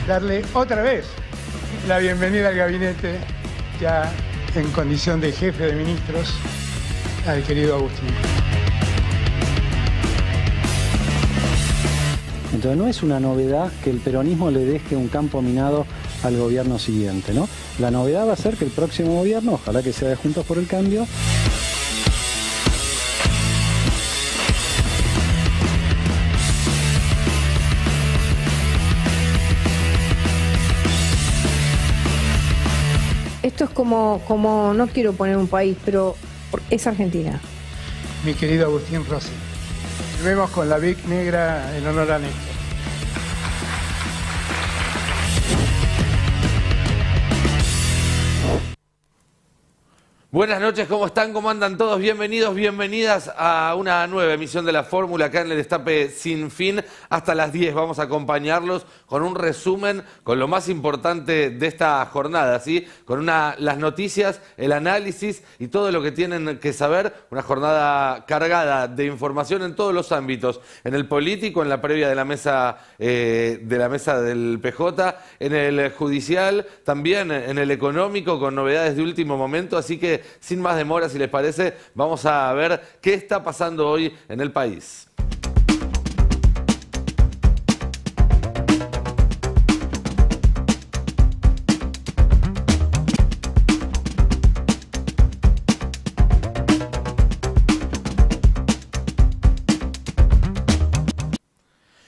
darle otra vez la bienvenida al gabinete, ya en condición de jefe de ministros, al querido Agustín. Entonces no es una novedad que el peronismo le deje un campo minado al gobierno siguiente, ¿no? La novedad va a ser que el próximo gobierno, ojalá que sea de Juntos por el Cambio, Esto es como, no quiero poner un país, pero es Argentina. Mi querido Agustín Rossi, vemos con la Vic negra en honor a Néstor. Buenas noches, ¿cómo están? ¿Cómo andan todos? Bienvenidos, bienvenidas a una nueva emisión de La Fórmula acá en el Destape Sin Fin. Hasta las 10 vamos a acompañarlos con un resumen, con lo más importante de esta jornada, ¿sí? Con las noticias, el análisis y todo lo que tienen que saber. Una jornada cargada de información en todos los ámbitos. En el político, en la previa de la mesa del PJ, en el judicial, también en el económico, con novedades de último momento. Así que sin más demora, si les parece, vamos a ver qué está pasando hoy en el país.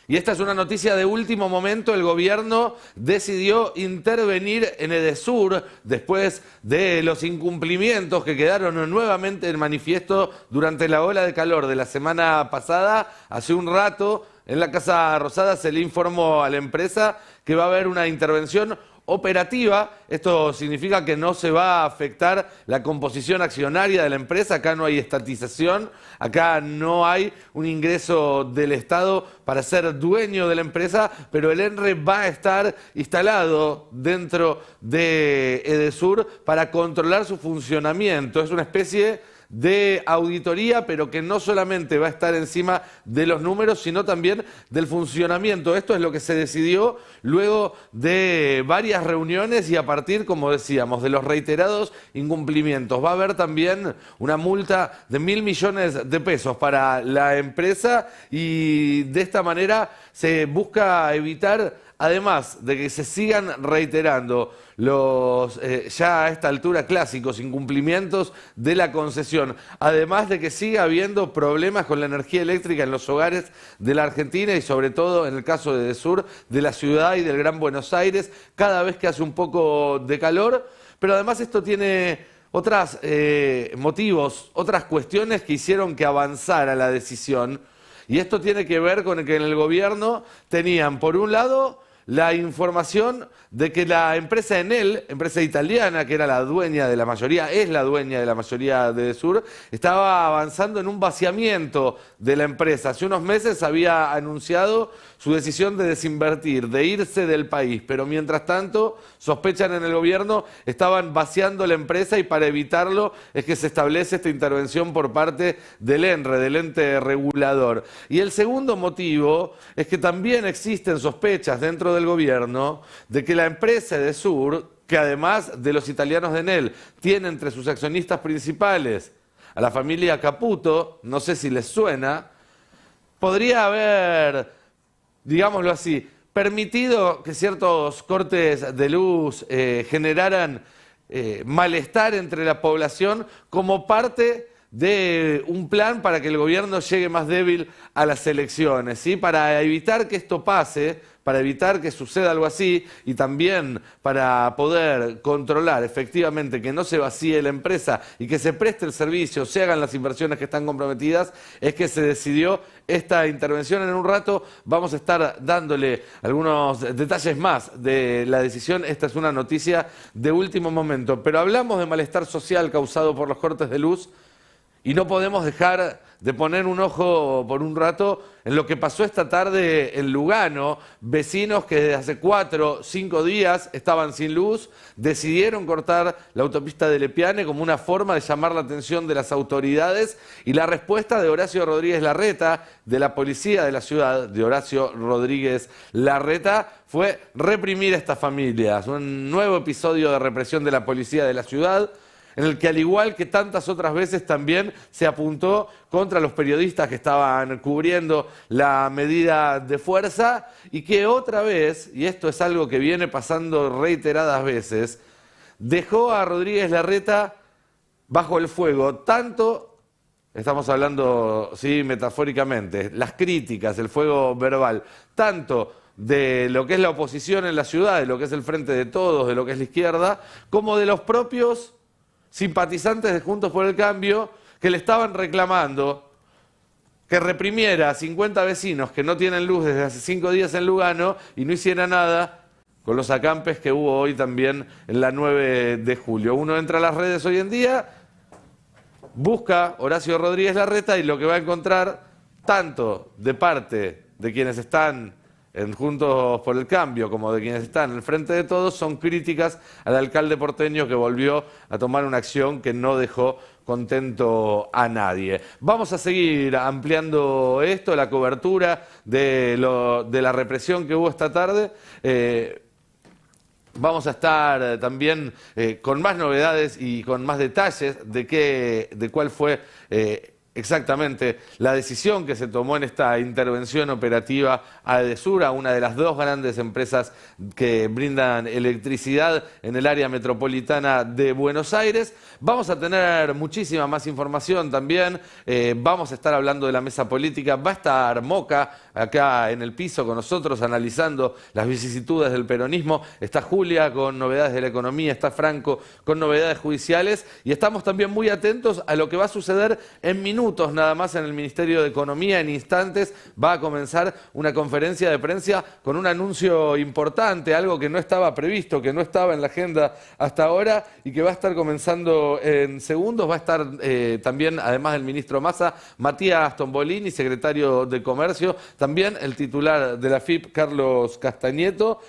Y esta es una noticia de último momento. El gobierno decidió intervenir en Edesur después de los incumplimientos que quedaron nuevamente en manifiesto durante la ola de calor de la semana pasada. Hace un rato en la Casa Rosada se le informó a la empresa que va a haber una intervención operativa. Esto significa que no se va a afectar la composición accionaria de la empresa. Acá no hay estatización, acá no hay un ingreso del Estado para ser dueño de la empresa, pero el ENRE va a estar instalado dentro de Edesur para controlar su funcionamiento. Es una especie de auditoría, pero que no solamente va a estar encima de los números, sino también del funcionamiento. Esto es lo que se decidió luego de varias reuniones y a partir, como decíamos, de los reiterados incumplimientos. Va a haber también una multa de 1.000 millones de pesos para la empresa y de esta manera se busca evitar, además de que se sigan reiterando los ya a esta altura clásicos incumplimientos de la concesión, además de que siga habiendo problemas con la energía eléctrica en los hogares de la Argentina y sobre todo en el caso de Edesur, de la ciudad y del Gran Buenos Aires, cada vez que hace un poco de calor. Pero además esto tiene otros motivos, otras cuestiones que hicieron que avanzara la decisión. Y esto tiene que ver con que en el gobierno tenían, por un lado, la información de que la empresa Enel, empresa italiana que era la dueña de la mayoría, es la dueña de la mayoría de Edesur, estaba avanzando en un vaciamiento de la empresa. Hace unos meses había anunciado su decisión de desinvertir, de irse del país, pero mientras tanto, sospechan en el gobierno, estaban vaciando la empresa y para evitarlo es que se establece esta intervención por parte del ENRE, del ente regulador. Y el segundo motivo es que también existen sospechas dentro del gobierno de que la empresa Edesur, que además de los italianos de Enel, tiene entre sus accionistas principales a la familia Caputo, no sé si les suena, podría haber, digámoslo así, permitido que ciertos cortes de luz generaran malestar entre la población como parte de un plan para que el gobierno llegue más débil a las elecciones, ¿sí? Para evitar que esto pase, para evitar que suceda algo así y también para poder controlar efectivamente que no se vacíe la empresa y que se preste el servicio, se hagan las inversiones que están comprometidas, es que se decidió esta intervención. En un rato vamos a estar dándole algunos detalles más de la decisión. Esta es una noticia de último momento, pero hablamos de malestar social causado por los cortes de luz Y no podemos dejar de poner un ojo por un rato en lo que pasó esta tarde en Lugano. Vecinos que desde hace 4 o 5 días estaban sin luz, decidieron cortar la autopista de Lepiane como una forma de llamar la atención de las autoridades, y la respuesta de Horacio Rodríguez Larreta, de la policía de la ciudad, de Horacio Rodríguez Larreta, fue reprimir a estas familias. Un nuevo episodio de represión de la policía de la ciudad, en el que, al igual que tantas otras veces, también se apuntó contra los periodistas que estaban cubriendo la medida de fuerza, y que otra vez, y esto es algo que viene pasando reiteradas veces, dejó a Rodríguez Larreta bajo el fuego. Tanto, estamos hablando, sí, metafóricamente, las críticas, el fuego verbal, tanto de lo que es la oposición en la ciudad, de lo que es el Frente de Todos, de lo que es la izquierda, como de los propios simpatizantes de Juntos por el Cambio, que le estaban reclamando que reprimiera a 50 vecinos que no tienen luz desde hace 5 días en Lugano y no hiciera nada con los acampes que hubo hoy también en la 9 de julio. Uno entra a las redes hoy en día, busca Horacio Rodríguez Larreta, y lo que va a encontrar, tanto de parte de quienes están en Juntos por el Cambio como de quienes están en el Frente de Todos, son críticas al alcalde porteño, que volvió a tomar una acción que no dejó contento a nadie. Vamos a seguir ampliando esto, la cobertura de la represión que hubo esta tarde. Vamos a estar también con más novedades y con más detalles de cuál fue exactamente la decisión que se tomó en esta intervención operativa a Edesur, una de las 2 grandes empresas que brindan electricidad en el área metropolitana de Buenos Aires. Vamos a tener muchísima más información también, vamos a estar hablando de la mesa política, va a estar Moca acá en el piso con nosotros analizando las vicisitudes del peronismo, está Julia con novedades de la economía, está Franco con novedades judiciales, y estamos también muy atentos a lo que va a suceder en minutos nada más en el Ministerio de Economía. En instantes va a comenzar una conferencia de prensa con un anuncio importante, algo que no estaba previsto, que no estaba en la agenda hasta ahora y que va a estar comenzando en segundos. Va a estar también, además del ministro Massa, Matías Tombolini, secretario de Comercio, también el titular de la AFIP, Carlos Castañeto,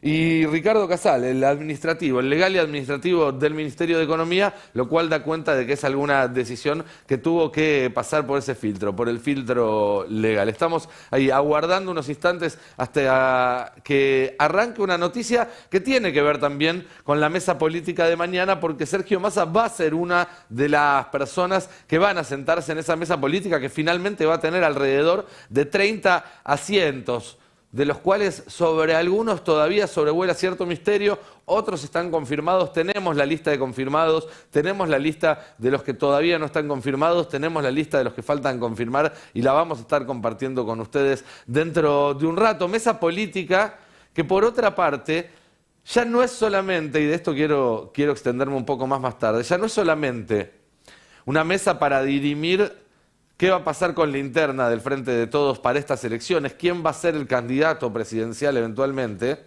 y Ricardo Casal, el administrativo, el legal y administrativo del Ministerio de Economía, lo cual da cuenta de que es alguna decisión que tuvo que pasar por ese filtro, por el filtro legal. Estamos ahí aguardando unos instantes hasta que arranque una noticia que tiene que ver también con la mesa política de mañana, porque Sergio Massa va a ser una de las personas que van a sentarse en esa mesa política, que finalmente va a tener alrededor de 30 asientos, de los cuales sobre algunos todavía sobrevuela cierto misterio, otros están confirmados. Tenemos la lista de confirmados, tenemos la lista de los que todavía no están confirmados, tenemos la lista de los que faltan confirmar, y la vamos a estar compartiendo con ustedes dentro de un rato. Mesa política que, por otra parte, ya no es solamente, y de esto quiero extenderme un poco más tarde, ya no es solamente una mesa para dirimir qué va a pasar con la interna del Frente de Todos para estas elecciones, quién va a ser el candidato presidencial eventualmente,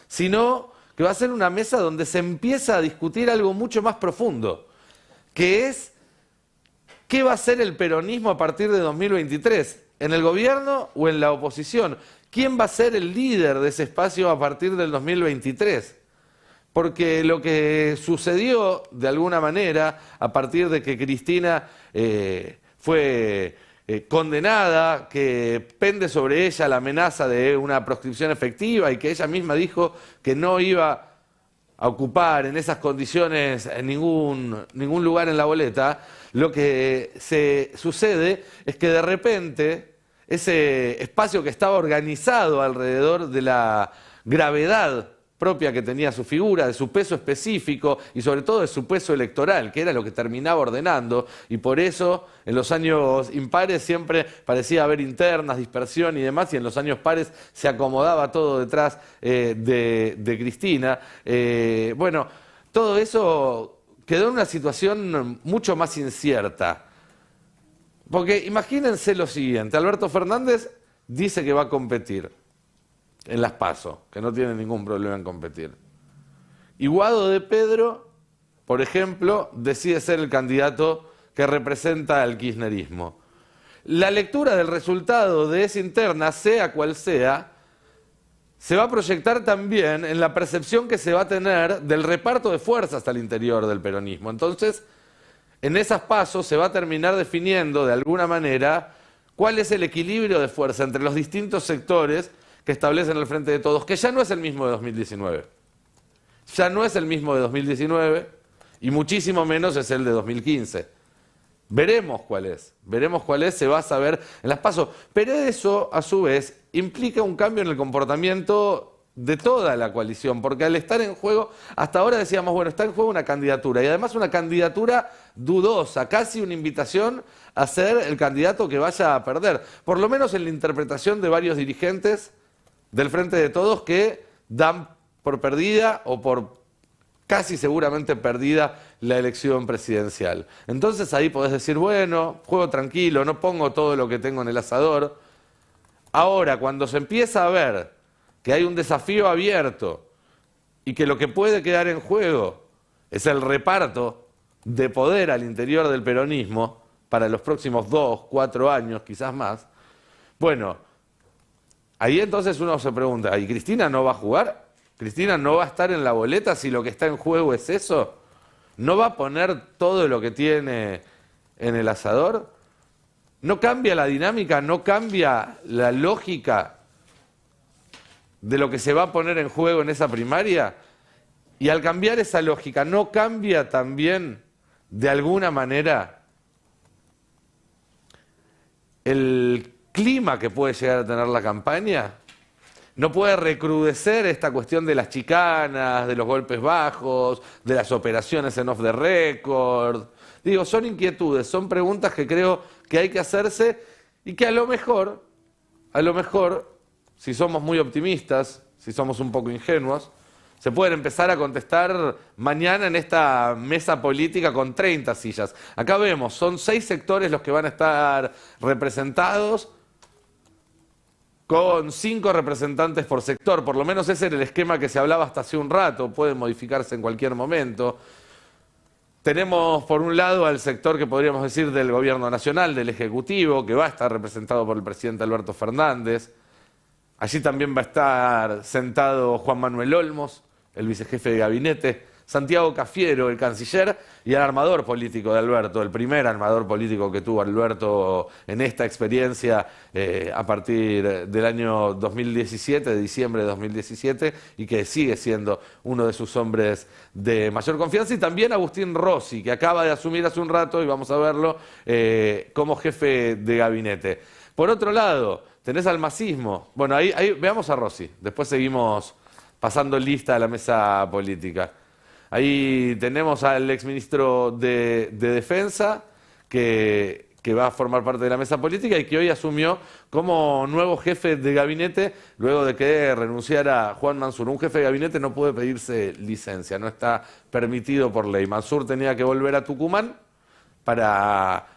sino que va a ser una mesa donde se empieza a discutir algo mucho más profundo, que es qué va a ser el peronismo a partir de 2023, en el gobierno o en la oposición. ¿Quién va a ser el líder de ese espacio a partir del 2023? Porque lo que sucedió, de alguna manera, a partir de que Cristina fue condenada, que pende sobre ella la amenaza de una proscripción efectiva, y que ella misma dijo que no iba a ocupar en esas condiciones ningún lugar en la boleta, lo que sucede es que de repente ese espacio que estaba organizado alrededor de la gravedad propia que tenía su figura, de su peso específico y sobre todo de su peso electoral, que era lo que terminaba ordenando, y por eso en los años impares siempre parecía haber internas, dispersión y demás, y en los años pares se acomodaba todo detrás de Cristina. Bueno, todo eso quedó en una situación mucho más incierta. Porque imagínense lo siguiente: Alberto Fernández dice que va a competir en las PASO, que no tiene ningún problema en competir. Y Guado de Pedro por ejemplo, decide ser el candidato que representa al kirchnerismo. La lectura del resultado de esa interna, sea cual sea, se va a proyectar también en la percepción que se va a tener del reparto de fuerzas al interior del peronismo. Entonces, en esas pasos se va a terminar definiendo de alguna manera cuál es el equilibrio de fuerza entre los distintos sectores que establecen el Frente de Todos, que ya no es el mismo de 2019. Ya no es el mismo de 2019 y muchísimo menos es el de 2015. Veremos cuál es, se va a saber en las pasos. Pero eso, a su vez, implica un cambio en el comportamiento de toda la coalición, porque al estar en juego, hasta ahora decíamos, bueno, está en juego una candidatura, y además una candidatura dudosa, casi una invitación a ser el candidato que vaya a perder, por lo menos en la interpretación de varios dirigentes del Frente de Todos que dan por perdida o por casi seguramente perdida la elección presidencial. Entonces ahí podés decir, bueno, juego tranquilo, no pongo todo lo que tengo en el asador. Ahora, cuando se empieza a ver que hay un desafío abierto y que lo que puede quedar en juego es el reparto de poder al interior del peronismo para los próximos 2, 4 años, quizás más, bueno, ahí entonces uno se pregunta, ¿y Cristina no va a jugar? ¿Cristina no va a estar en la boleta si lo que está en juego es eso? ¿No va a poner todo lo que tiene en el asador? ¿No cambia la dinámica, no cambia la lógica de lo que se va a poner en juego en esa primaria? Y al cambiar esa lógica, ¿no cambia también, de alguna manera, el clima que puede llegar a tener la campaña? ¿No puede recrudecer esta cuestión de las chicanas, de los golpes bajos, de las operaciones en off the record? Digo, son inquietudes, son preguntas que creo que hay que hacerse y que a lo mejor, si somos muy optimistas, si somos un poco ingenuos, se pueden empezar a contestar mañana en esta mesa política con 30 sillas. Acá vemos, son 6 sectores los que van a estar representados, con 5 representantes por sector, por lo menos ese era el esquema que se hablaba hasta hace un rato, puede modificarse en cualquier momento. Tenemos por un lado al sector que podríamos decir del gobierno nacional, del Ejecutivo, que va a estar representado por el presidente Alberto Fernández. Allí también va a estar sentado Juan Manuel Olmos, el vicejefe de gabinete, Santiago Cafiero, el canciller, y el armador político de Alberto, el primer armador político que tuvo Alberto en esta experiencia a partir del año 2017, de diciembre de 2017, y que sigue siendo uno de sus hombres de mayor confianza, y también Agustín Rossi, que acaba de asumir hace un rato, y vamos a verlo, como jefe de gabinete. Por otro lado, tenés al masismo. Bueno, ahí veamos a Rossi, después seguimos pasando lista a la mesa política. Ahí tenemos al exministro de Defensa, que va a formar parte de la mesa política y que hoy asumió como nuevo jefe de gabinete luego de que renunciara Juan Mansur. Un jefe de gabinete no puede pedirse licencia, no está permitido por ley. Mansur tenía que volver a Tucumán para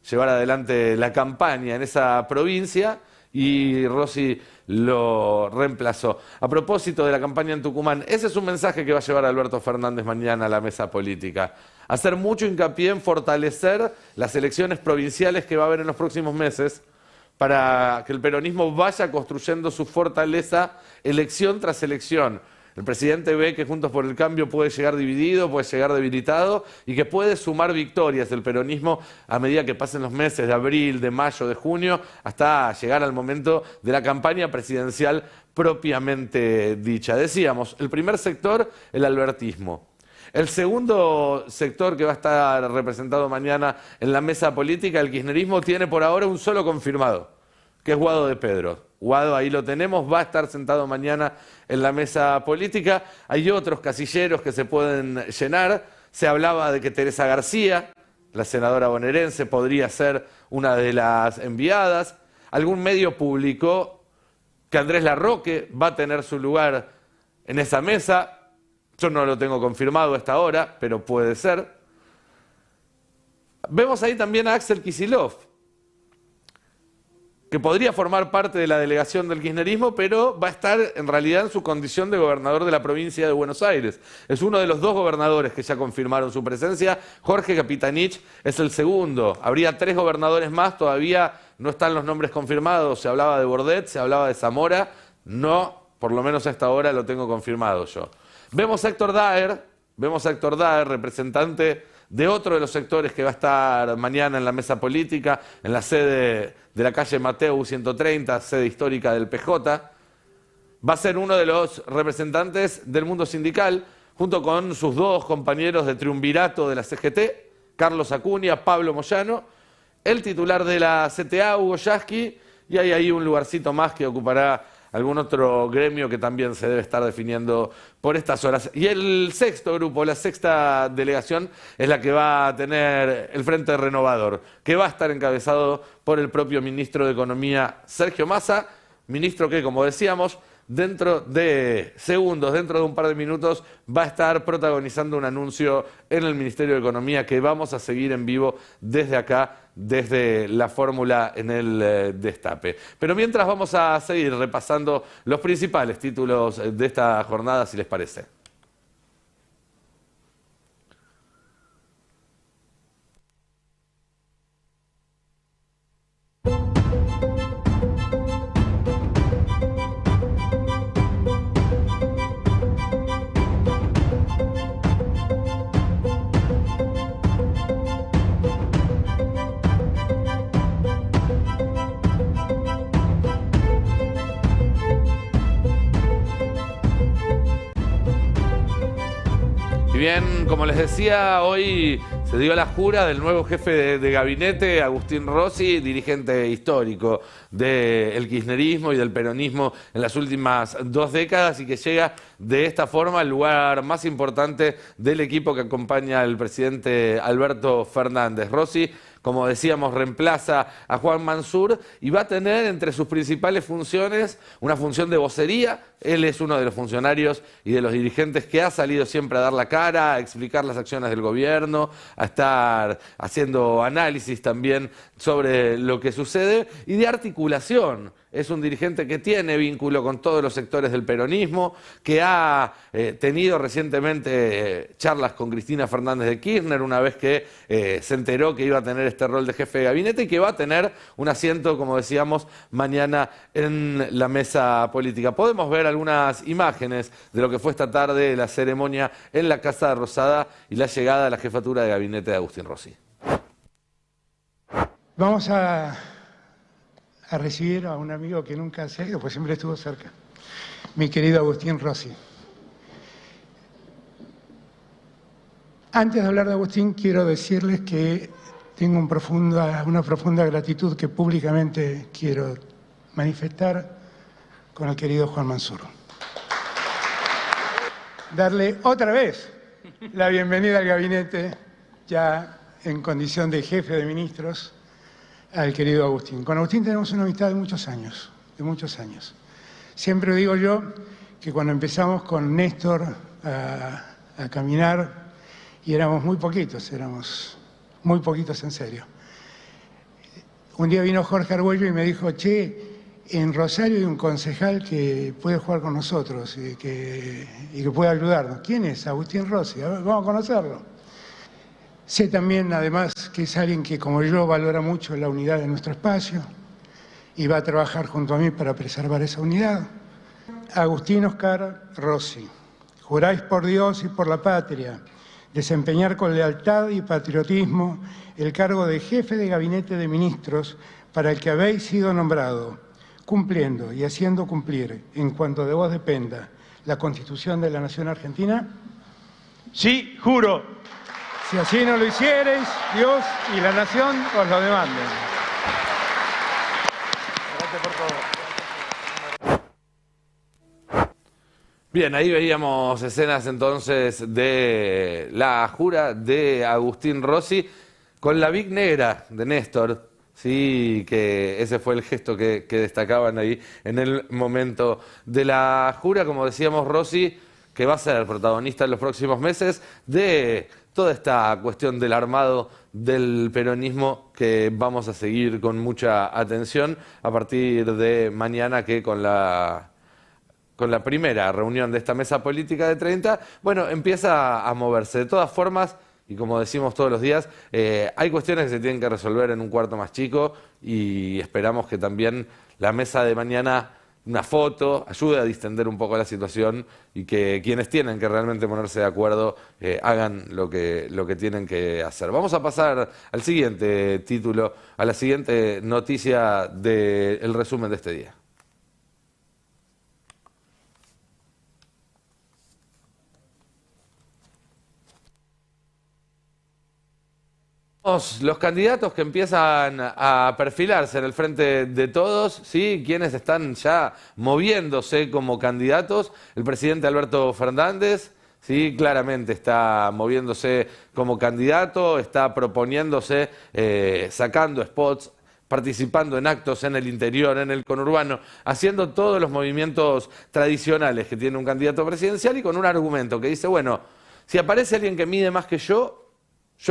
llevar adelante la campaña en esa provincia y Rossi lo reemplazó. A propósito de la campaña en Tucumán, ese es un mensaje que va a llevar Alberto Fernández mañana a la mesa política. Hacer mucho hincapié en fortalecer las elecciones provinciales que va a haber en los próximos meses para que el peronismo vaya construyendo su fortaleza elección tras elección. El presidente ve que Juntos por el Cambio puede llegar dividido, puede llegar debilitado y que puede sumar victorias el peronismo a medida que pasen los meses de abril, de mayo, de junio, hasta llegar al momento de la campaña presidencial propiamente dicha. Decíamos, el primer sector, el albertismo. El segundo sector que va a estar representado mañana en la mesa política, el kirchnerismo, tiene por ahora un solo confirmado, que es Guado de Pedro. Guado, ahí lo tenemos, va a estar sentado mañana en la mesa política. Hay otros casilleros que se pueden llenar. Se hablaba de que Teresa García, la senadora bonaerense, podría ser una de las enviadas. Algún medio publicó que Andrés Larroque va a tener su lugar en esa mesa. Yo no lo tengo confirmado hasta ahora, pero puede ser. Vemos ahí también a Axel Kicillof. que podría formar parte de la delegación del kirchnerismo, pero va a estar en realidad en su condición de gobernador de la provincia de Buenos Aires. Es uno de los 2 gobernadores que ya confirmaron su presencia. Jorge Capitanich es el segundo. Habría 3 gobernadores más, todavía no están los nombres confirmados. Se hablaba de Bordet, se hablaba de Zamora. No, por lo menos a esta hora lo tengo confirmado yo. Vemos a Héctor Daer, representante de otro de los sectores que va a estar mañana en la mesa política, en la sede de la calle Mateu 130, sede histórica del PJ. Va a ser uno de los representantes del mundo sindical, junto con sus 2 compañeros de triunvirato de la CGT, Carlos Acuña, Pablo Moyano, el titular de la CTA, Hugo Yasky, y hay ahí un lugarcito más que ocupará algún otro gremio que también se debe estar definiendo por estas horas. Y el sexto grupo, la sexta delegación, es la que va a tener el Frente Renovador, que va a estar encabezado por el propio ministro de Economía, Sergio Massa, ministro que, como decíamos, dentro de segundos, dentro de un par de minutos, va a estar protagonizando un anuncio en el Ministerio de Economía que vamos a seguir en vivo desde acá, desde la fórmula en el Destape. Pero mientras vamos a seguir repasando los principales títulos de esta jornada, si les parece. Y bien, como les decía, hoy se dio la jura del nuevo jefe de gabinete, Agustín Rossi, dirigente histórico del kirchnerismo y del peronismo en las últimas 2 décadas y que llega de esta forma al lugar más importante del equipo que acompaña al presidente Alberto Fernández. Rossi, como decíamos, reemplaza a Juan Mansur y va a tener entre sus principales funciones una función de vocería. Él es uno de los funcionarios y de los dirigentes que ha salido siempre a dar la cara, a explicar las acciones del gobierno, a estar haciendo análisis también sobre lo que sucede y de articulación. Es un dirigente que tiene vínculo con todos los sectores del peronismo, que ha tenido recientemente charlas con Cristina Fernández de Kirchner una vez que se enteró que iba a tener este rol de jefe de gabinete y que va a tener un asiento, como decíamos, mañana en la mesa política. Podemos ver algunas imágenes de lo que fue esta tarde la ceremonia en la Casa Rosada y la llegada a la jefatura de gabinete de Agustín Rossi. Vamos a recibir a un amigo que nunca se ha ido, pues siempre estuvo cerca, mi querido Agustín Rossi. Antes de hablar de Agustín, quiero decirles que tengo una profunda gratitud que públicamente quiero manifestar con el querido Juan Mansur. Darle otra vez la bienvenida al gabinete, ya en condición de jefe de ministros, al querido Agustín. Con Agustín tenemos una amistad de muchos años, Siempre digo yo que cuando empezamos con Néstor a caminar, y éramos muy poquitos en serio. Un día vino Jorge Argüello y me dijo, che, en Rosario hay un concejal que puede jugar con nosotros y que puede ayudarnos. ¿Quién es? Agustín Rossi. A ver, vamos a conocerlo. Sé también, además, que es alguien que, como yo, valora mucho la unidad de nuestro espacio y va a trabajar junto a mí para preservar esa unidad. Agustín Oscar Rossi, juráis por Dios y por la patria desempeñar con lealtad y patriotismo el cargo de jefe de gabinete de ministros para el que habéis sido nombrado, cumpliendo y haciendo cumplir, en cuanto de vos dependa, la Constitución de la Nación Argentina. Sí, juro. Si así no lo hiciereis, Dios y la nación os lo demanden. Gracias por todo. Bien, ahí veíamos escenas entonces de la jura de Agustín Rossi con la Big Negra de Néstor. Sí, que ese fue el gesto que destacaban ahí en el momento de la jura. Como decíamos, Rossi, que va a ser protagonista en los próximos meses de toda esta cuestión del armado del peronismo que vamos a seguir con mucha atención a partir de mañana, que con la primera reunión de esta mesa política de 30, bueno, empieza a moverse. De todas formas, y como decimos todos los días, hay cuestiones que se tienen que resolver en un cuarto más chico y esperamos que también la mesa de mañana, una foto, ayude a distender un poco la situación y que quienes tienen que realmente ponerse de acuerdo hagan lo que tienen que hacer. Vamos a pasar al siguiente título, a la siguiente noticia del resumen de este día. Los candidatos que empiezan a perfilarse en el frente de todos, ¿sí? Quienes están ya moviéndose como candidatos. El presidente Alberto Fernández, ¿sí? Claramente está moviéndose como candidato, está proponiéndose, sacando spots, participando en actos en el interior, en el conurbano, haciendo todos los movimientos tradicionales que tiene un candidato presidencial y con un argumento que dice, bueno, si aparece alguien que mide más que yo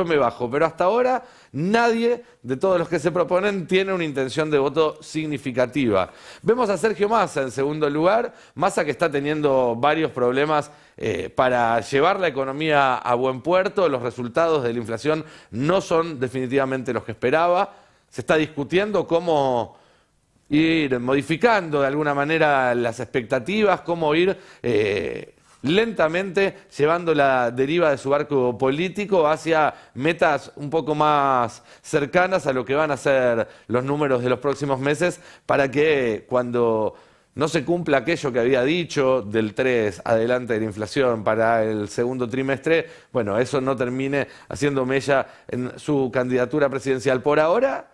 me bajo, pero hasta ahora nadie de todos los que se proponen tiene una intención de voto significativa. Vemos a Sergio Massa en segundo lugar, Massa que está teniendo varios problemas para llevar la economía a buen puerto, los resultados de la inflación no son definitivamente los que esperaba, se está discutiendo cómo ir modificando de alguna manera las expectativas, cómo ir lentamente llevando la deriva de su barco político hacia metas un poco más cercanas a lo que van a ser los números de los próximos meses, para que cuando no se cumpla aquello que había dicho del 3 adelante de la inflación para el segundo trimestre, bueno, eso no termine haciendo mella en su candidatura presidencial. Por ahora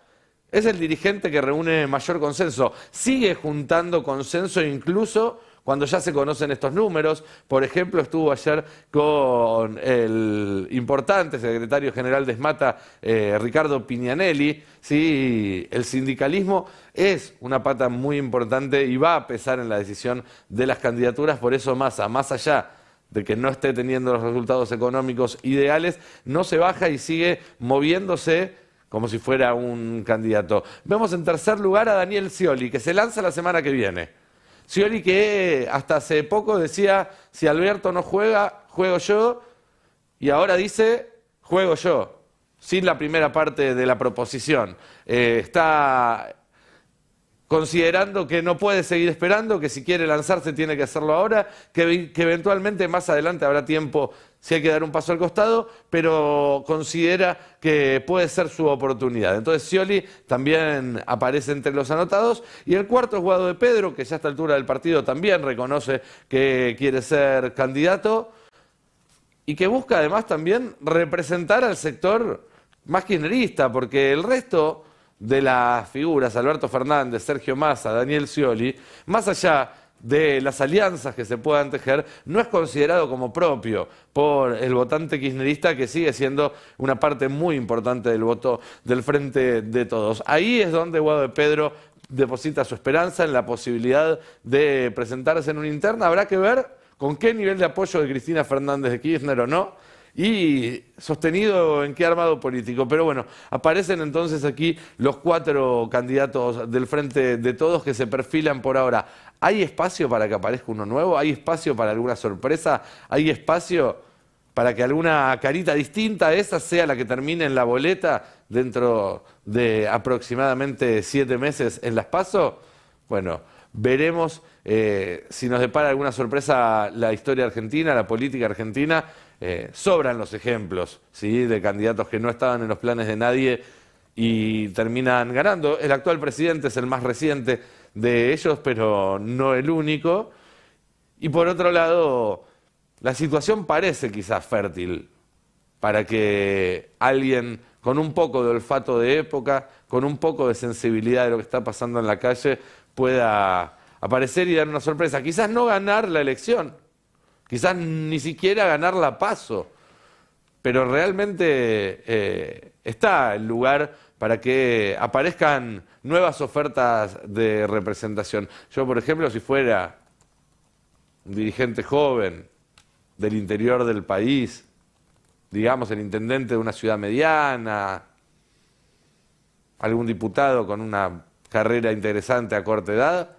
es el dirigente que reúne mayor consenso, sigue juntando consenso incluso cuando ya se conocen estos números. Por ejemplo, estuvo ayer con el importante secretario general de SMATA, Ricardo Pignanelli. Sí, el sindicalismo es una pata muy importante y va a pesar en la decisión de las candidaturas. Por eso Massa, más allá de que no esté teniendo los resultados económicos ideales, no se baja y sigue moviéndose como si fuera un candidato. Vemos en tercer lugar a Daniel Scioli, que se lanza la semana que viene. Scioli que hasta hace poco decía, si Alberto no juega, juego yo, y ahora dice, juego yo, sin la primera parte de la proposición. Está considerando que no puede seguir esperando, que si quiere lanzarse tiene que hacerlo ahora, que eventualmente más adelante habrá tiempo si hay que dar un paso al costado, pero considera que puede ser su oportunidad. Entonces Scioli también aparece entre los anotados. Y el cuarto es Guado de Pedro, que ya a esta altura del partido también reconoce que quiere ser candidato y que busca además también representar al sector más kirchnerista, porque el resto de las figuras, Alberto Fernández, Sergio Massa, Daniel Scioli, más allá de las alianzas que se puedan tejer, no es considerado como propio por el votante kirchnerista, que sigue siendo una parte muy importante del voto del Frente de Todos. Ahí es donde Guado de Pedro deposita su esperanza en la posibilidad de presentarse en una interna. Habrá que ver con qué nivel de apoyo de Cristina Fernández de Kirchner o no, y sostenido en qué armado político. Pero bueno, aparecen entonces aquí los cuatro candidatos del Frente de Todos que se perfilan por ahora. ¿Hay espacio para que aparezca uno nuevo? ¿Hay espacio para alguna sorpresa? ¿Hay espacio para que alguna carita distinta a esa sea la que termine en la boleta dentro de aproximadamente 7 meses en las PASO? Bueno, veremos si nos depara alguna sorpresa la historia argentina, la política argentina. Sobran los ejemplos, ¿sí?, de candidatos que no estaban en los planes de nadie y terminan ganando. El actual presidente es el más reciente de ellos, pero no el único. Y por otro lado, la situación parece quizás fértil para que alguien con un poco de olfato de época, con un poco de sensibilidad de lo que está pasando en la calle, pueda aparecer y dar una sorpresa. Quizás no ganar la elección, quizás ni siquiera ganar la PASO, pero realmente está el lugar para que aparezcan nuevas ofertas de representación. Yo, por ejemplo, si fuera un dirigente joven del interior del país, digamos, el intendente de una ciudad mediana, algún diputado con una carrera interesante a corta edad.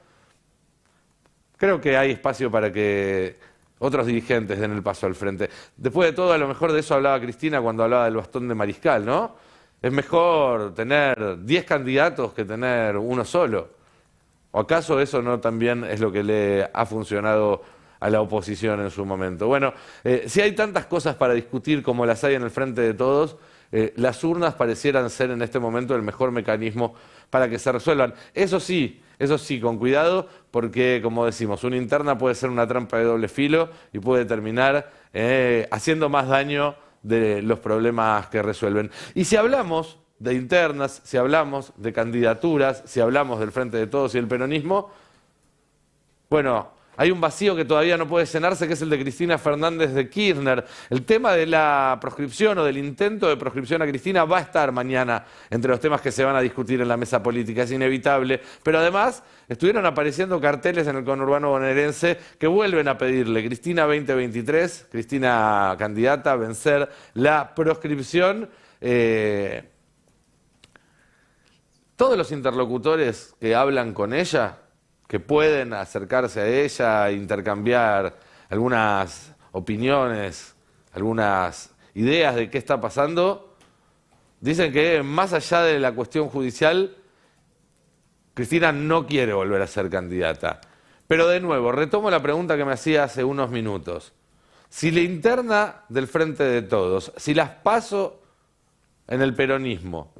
Creo que hay espacio para que otros dirigentes den el paso al frente. Después de todo, a lo mejor de eso hablaba Cristina cuando hablaba del bastón de mariscal, ¿no? Es mejor tener 10 candidatos que tener uno solo. ¿O acaso eso no también es lo que le ha funcionado a la oposición en su momento? Bueno, si hay tantas cosas para discutir como las hay en el frente de todos, las urnas parecieran ser en este momento el mejor mecanismo para que se resuelvan. Eso sí, con cuidado, porque, como decimos, una interna puede ser una trampa de doble filo y puede terminar haciendo más daño de los problemas que resuelven. Y si hablamos de internas, si hablamos de candidaturas, si hablamos del Frente de Todos y el peronismo, bueno, hay un vacío que todavía no puede llenarse, que es el de Cristina Fernández de Kirchner. El tema de la proscripción o del intento de proscripción a Cristina va a estar mañana entre los temas que se van a discutir en la mesa política, es inevitable. Pero además estuvieron apareciendo carteles en el conurbano bonaerense que vuelven a pedirle Cristina 2023, Cristina candidata, a vencer la proscripción. Todos los interlocutores que hablan con ella, que pueden acercarse a ella e intercambiar algunas opiniones, algunas ideas de qué está pasando, dicen que más allá de la cuestión judicial, Cristina no quiere volver a ser candidata. Pero de nuevo, retomo la pregunta que me hacía hace unos minutos. Si la interna del Frente de Todos, si las PASO en el peronismo,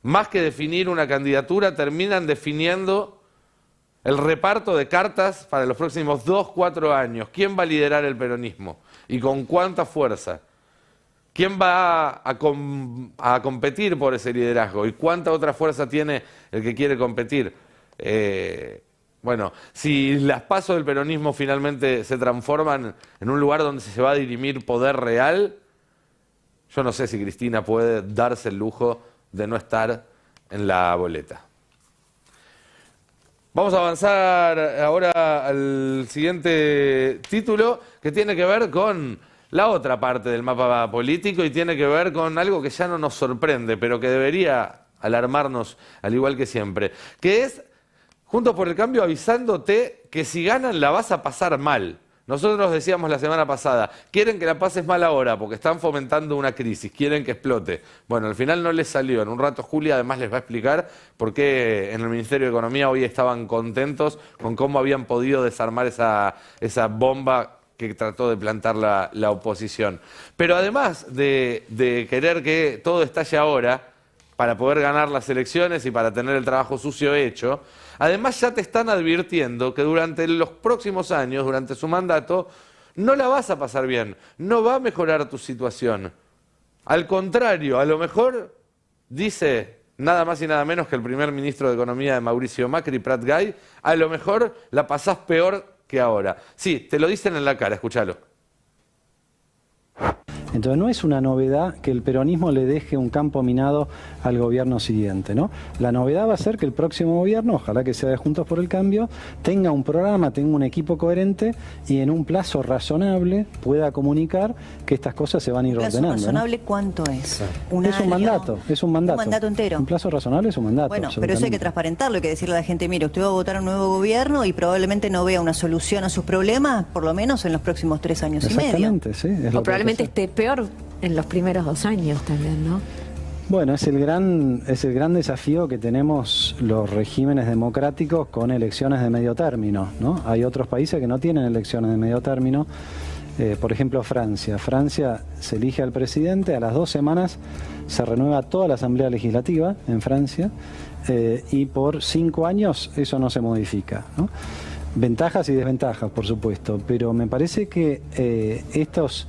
más que definir una candidatura, terminan definiendo el reparto de cartas para los próximos 2-4 años. ¿Quién va a liderar el peronismo? ¿Y con cuánta fuerza? ¿Quién va a competir por ese liderazgo? ¿Y cuánta otra fuerza tiene el que quiere competir? Bueno, si las PASO del peronismo finalmente se transforman en un lugar donde se va a dirimir poder real, yo no sé si Cristina puede darse el lujo de no estar en la boleta. Vamos a avanzar ahora al siguiente título, que tiene que ver con la otra parte del mapa político y tiene que ver con algo que ya no nos sorprende, pero que debería alarmarnos al igual que siempre, que es Juntos por el Cambio avisándote que si ganan la vas a pasar mal. Nosotros decíamos la semana pasada, quieren que la pases mal ahora porque están fomentando una crisis, quieren que explote. Bueno, al final no les salió. En un rato Julia además les va a explicar por qué en el Ministerio de Economía hoy estaban contentos con cómo habían podido desarmar esa bomba que trató de plantar la oposición. Pero además de querer que todo estalle ahora para poder ganar las elecciones y para tener el trabajo sucio hecho, además ya te están advirtiendo que durante los próximos años, durante su mandato, no la vas a pasar bien, no va a mejorar tu situación. Al contrario, a lo mejor, dice nada más y nada menos que el primer ministro de Economía de Mauricio Macri, Prat Gay, a lo mejor la pasás peor que ahora. Sí, te lo dicen en la cara, escúchalo. Entonces no es una novedad que el peronismo le deje un campo minado al gobierno siguiente, ¿no? La novedad va a ser que el próximo gobierno, ojalá que sea de Juntos por el Cambio, tenga un programa, tenga un equipo coherente y en un plazo razonable pueda comunicar que estas cosas se van a ir ordenando. ¿Un plazo razonable cuánto es? ¿Un es un año? mandato, es un mandato. ¿Un mandato entero? Un plazo razonable es un mandato. Bueno, pero eso hay que transparentarlo, hay que decirle a la gente, mire, usted va a votar un nuevo gobierno y probablemente no vea una solución a sus problemas, por lo menos en los próximos 3 años y medio. Exactamente, sí. O probablemente esté peor en los primeros 2 años también, ¿no? Bueno, es el gran desafío que tenemos los regímenes democráticos con elecciones de medio término, ¿no? Hay otros países que no tienen elecciones de medio término, por ejemplo Francia. Francia se elige al presidente, a las 2 semanas se renueva toda la Asamblea Legislativa en Francia y por 5 años eso no se modifica, ¿no? Ventajas y desventajas, por supuesto, pero me parece que estos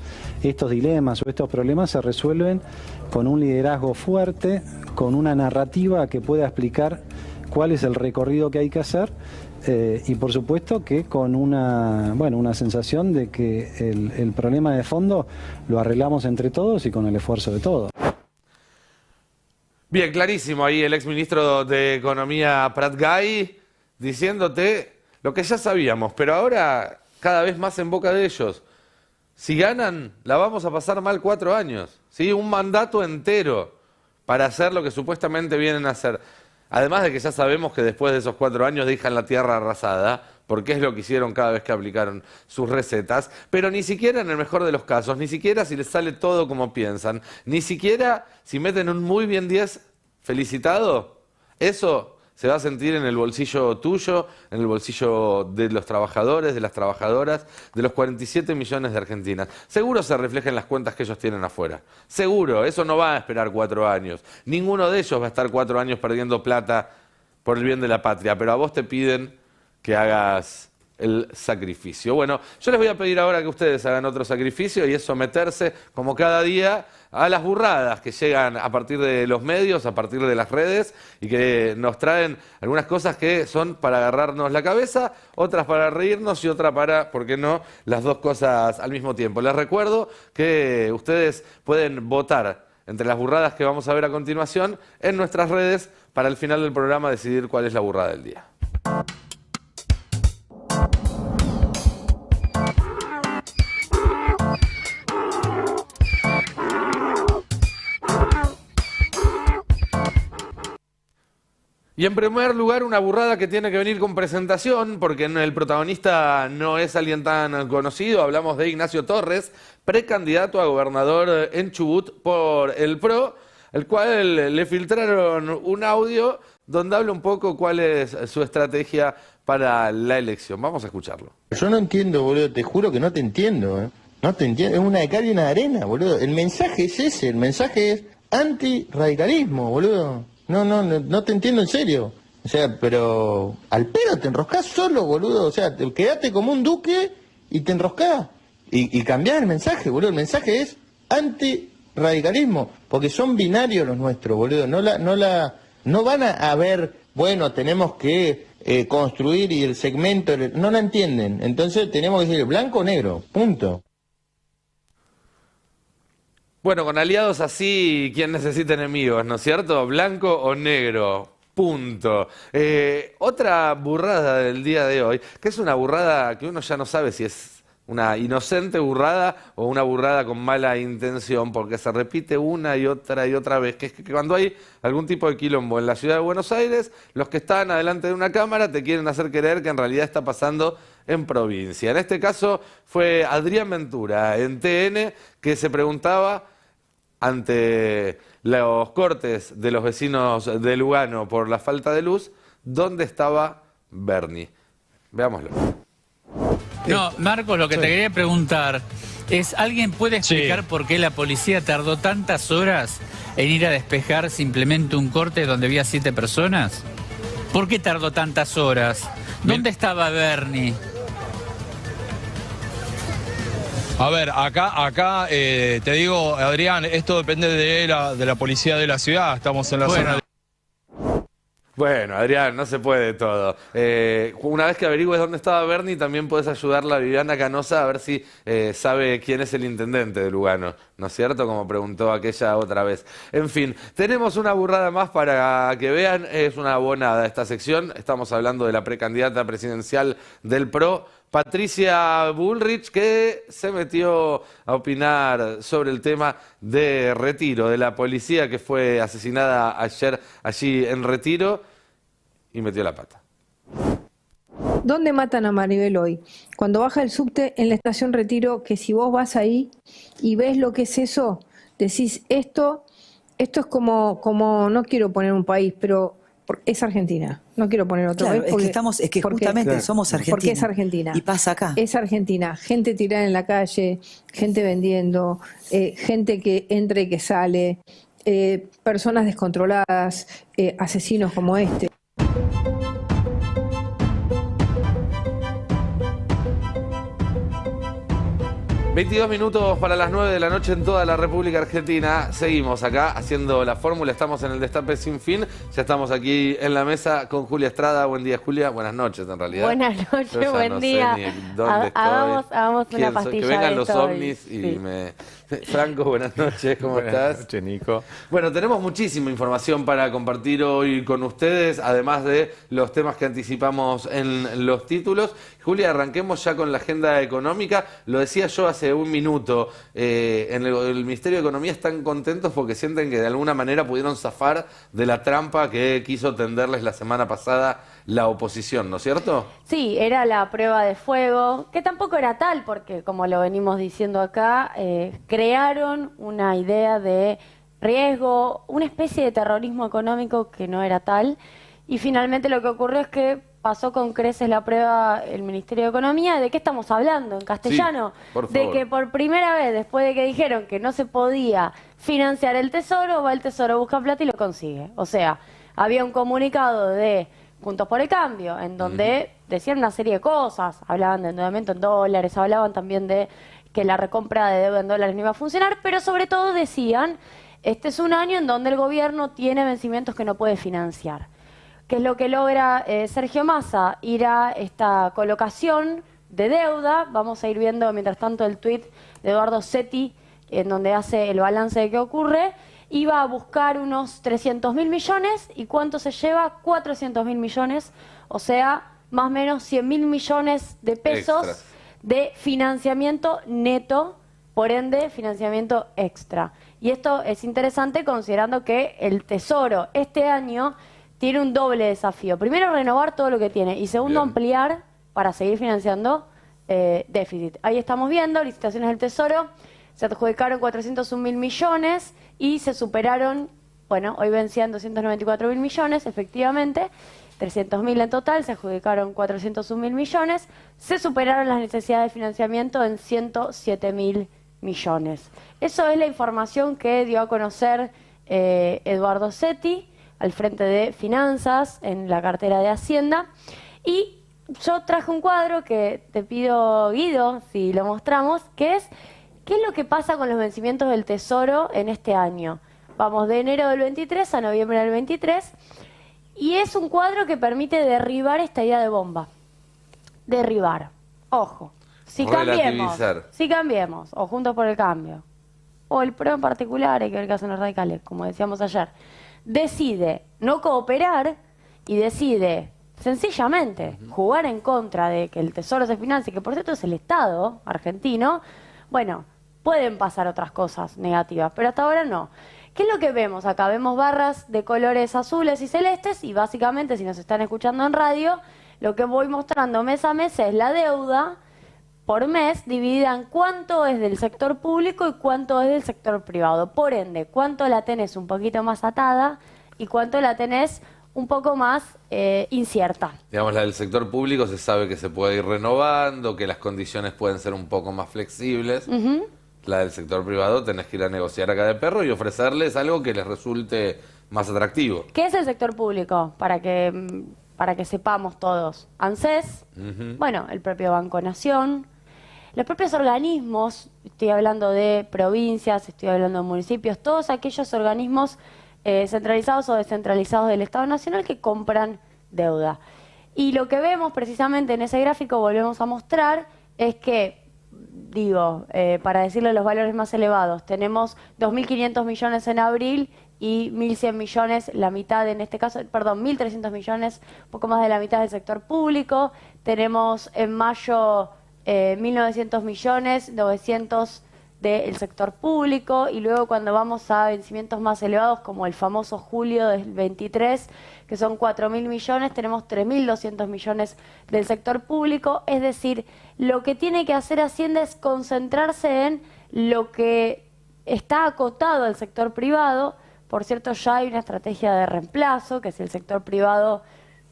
dilemas o estos problemas se resuelven con un liderazgo fuerte, con una narrativa que pueda explicar cuál es el recorrido que hay que hacer y por supuesto que con una sensación de que el problema de fondo lo arreglamos entre todos y con el esfuerzo de todos. Bien, clarísimo ahí el exministro de Economía Prat Gay diciéndote lo que ya sabíamos, pero ahora cada vez más en boca de ellos. si ganan, la vamos a pasar mal 4 años, ¿sí? Un mandato entero para hacer lo que supuestamente vienen a hacer. Además de que ya sabemos que después de esos 4 años dejan la tierra arrasada, porque es lo que hicieron cada vez que aplicaron sus recetas, pero ni siquiera en el mejor de los casos, ni siquiera si les sale todo como piensan, ni siquiera si meten un muy bien 10 felicitado, eso se va a sentir en el bolsillo tuyo, en el bolsillo de los trabajadores, de las trabajadoras, de los 47 millones de argentinas. Seguro se refleja en las cuentas que ellos tienen afuera. Seguro, eso no va a esperar 4 años. Ninguno de ellos va a estar 4 años perdiendo plata por el bien de la patria, pero a vos te piden que hagas el sacrificio. Bueno, yo les voy a pedir ahora que ustedes hagan otro sacrificio y es someterse, como cada día, a las burradas que llegan a partir de los medios, a partir de las redes y que nos traen algunas cosas que son para agarrarnos la cabeza, otras para reírnos y otra para, ¿por qué no?, las dos cosas al mismo tiempo. Les recuerdo que ustedes pueden votar entre las burradas que vamos a ver a continuación en nuestras redes para al final del programa decidir cuál es la burrada del día. Y en primer lugar, una burrada que tiene que venir con presentación, porque el protagonista no es alguien tan conocido. Hablamos de Ignacio Torres, precandidato a gobernador en Chubut por el PRO, el cual le filtraron un audio donde habla un poco cuál es su estrategia para la elección. Vamos a escucharlo. Yo no entiendo, boludo, te juro que no te entiendo, ¿eh? No te entiendo, es una de cal y una de arena, boludo. El mensaje es ese, el mensaje es antirradicalismo, boludo. No te entiendo en serio. O sea, pero al pedo te enroscás solo, boludo. O sea, te quedate como un duque y te enroscás. Y cambiás el mensaje, boludo. El mensaje es antirradicalismo. Porque son binarios los nuestros, boludo. No van a ver, bueno, tenemos que construir y el segmento. No la entienden. Entonces tenemos que decir blanco o negro. Punto. Bueno, con aliados así, ¿quién necesita enemigos, no es cierto? Blanco o negro, punto. Otra burrada del día de hoy, que es una burrada que uno ya no sabe si es una inocente burrada o una burrada con mala intención, porque se repite una y otra vez, que es que cuando hay algún tipo de quilombo en la ciudad de Buenos Aires, los que están adelante de una cámara te quieren hacer creer que en realidad está pasando en provincia. En este caso fue Adrián Ventura, en TN, que se preguntaba ante los cortes de los vecinos de Lugano por la falta de luz, ¿dónde estaba Bernie? Veámoslo. No, Marcos, lo que te quería preguntar es, ¿alguien puede explicar por qué la policía tardó tantas horas en ir a despejar simplemente un corte donde había 7 personas? ¿Por qué tardó tantas horas? ¿Dónde estaba Bernie? A ver, acá te digo, Adrián, esto depende de la policía de la ciudad. Estamos en la zona de... Bueno, Adrián, no se puede todo. Una vez que averigües dónde estaba Bernie, también puedes ayudarla a Viviana Canosa a ver si sabe quién es el intendente de Lugano, ¿no es cierto? Como preguntó aquella otra vez. En fin, tenemos una burrada más para que vean. Es una abonada esta sección. Estamos hablando de la precandidata presidencial del PRO, Patricia Bullrich, que se metió a opinar sobre el tema de Retiro, de la policía que fue asesinada ayer allí en Retiro y metió la pata. ¿Dónde matan a Maribel hoy? Cuando baja el subte en la estación Retiro, que si vos vas ahí y ves lo que es eso, decís, esto es como, no quiero poner un país, pero es Argentina. No quiero poner otro país. Porque, es que justamente somos Argentina. Porque es Argentina. Y pasa acá. Es Argentina. Gente tirada en la calle, gente vendiendo, gente que entra y que sale, personas descontroladas, asesinos como este. 22 minutos para las 9 de la noche en toda la República Argentina. Seguimos acá haciendo la fórmula. Estamos en el Destape Sin Fin. Ya estamos aquí en la mesa con Julia Estrada. Buen día, Julia. Buenas noches, en realidad. Buenas noches, buen día. Hagamos una pastilla. Que vengan de los esto ovnis y sí. Franco, buenas noches. ¿Cómo estás? Buenas noches, Nico. Bueno, tenemos muchísima información para compartir hoy con ustedes, además de los temas que anticipamos en los títulos. Julia, arranquemos ya con la agenda económica. Lo decía yo hace hace un minuto, en el Ministerio de Economía están contentos porque sienten que de alguna manera pudieron zafar de la trampa que quiso tenderles la semana pasada la oposición, ¿no es cierto? Sí, era la prueba de fuego, que tampoco era tal, porque como lo venimos diciendo acá, crearon una idea de riesgo, una especie de terrorismo económico que no era tal, y finalmente lo que ocurrió es que pasó con creces la prueba el Ministerio de Economía. ¿De qué estamos hablando en castellano? Sí, por favor. De que por primera vez, después de que dijeron que no se podía financiar el Tesoro, va el Tesoro, busca plata y lo consigue. O sea, había un comunicado de Juntos por el Cambio, en donde decían una serie de cosas, hablaban de endeudamiento en dólares, hablaban también de que la recompra de deuda en dólares no iba a funcionar, pero sobre todo decían, este es un año en donde el gobierno tiene vencimientos que no puede financiar. ¿Qué es lo que logra Sergio Massa? Ir a esta colocación de deuda. Vamos a ir viendo, mientras tanto, el tuit de Eduardo Setti, en donde hace el balance de qué ocurre. Iba a buscar unos 300.000 millones. ¿Y cuánto se lleva? 400.000 millones. O sea, más o menos 100.000 millones de pesos Extras de financiamiento neto, por ende, financiamiento extra. Y esto es interesante considerando que el Tesoro este año tiene un doble desafío. Primero, renovar todo lo que tiene. Y segundo, ampliar para seguir financiando déficit. Ahí estamos viendo, licitaciones del Tesoro. Se adjudicaron 401.000 millones y se superaron, bueno, hoy vencían 294.000 millones, efectivamente. 300.000 en total, se adjudicaron 401.000 millones. Se superaron las necesidades de financiamiento en 107.000 millones. Eso es la información que dio a conocer Eduardo Setti, al frente de Finanzas, en la cartera de Hacienda. Y yo traje un cuadro que te pido, Guido, si lo mostramos, que es ¿qué es lo que pasa con los vencimientos del Tesoro en este año? Vamos de enero del 23 a noviembre del 23, y es un cuadro que permite derribar esta idea de bomba. Derribar. Ojo, si cambiemos, o Juntos por el Cambio, o el PRO en particular, hay que ver qué hacen los radicales, como decíamos ayer, decide no cooperar y decide sencillamente jugar en contra de que el Tesoro se financie, que por cierto es el Estado argentino, bueno, pueden pasar otras cosas negativas, pero hasta ahora no. ¿Qué es lo que vemos acá? Vemos barras de colores azules y celestes y básicamente, si nos están escuchando en radio, lo que voy mostrando mes a mes es la deuda por mes dividida en cuánto es del sector público y cuánto es del sector privado. Por ende, cuánto la tenés un poquito más atada y cuánto la tenés un poco más incierta. Digamos, la del sector público se sabe que se puede ir renovando, que las condiciones pueden ser un poco más flexibles. La del sector privado tenés que ir a negociar acá de perro y ofrecerles algo que les resulte más atractivo. ¿Qué es el sector público? Para que sepamos todos. ANSES, bueno, el propio Banco Nación, los propios organismos, estoy hablando de provincias, estoy hablando de municipios, todos aquellos organismos centralizados o descentralizados del Estado Nacional que compran deuda. Y lo que vemos precisamente en ese gráfico, volvemos a mostrar, es que, para decirle los valores más elevados, tenemos 2.500 millones en abril y 1.100 millones, la mitad en este caso, perdón, 1.300 millones, poco más de la mitad del sector público. Tenemos en mayo 1.900 millones, 900 del sector público, y luego cuando vamos a vencimientos más elevados como el famoso julio del 23, que son 4.000 millones, tenemos 3.200 millones del sector público. Es decir, lo que tiene que hacer Hacienda es concentrarse en lo que está acotado al sector privado. Por cierto, ya hay una estrategia de reemplazo, que si el sector privado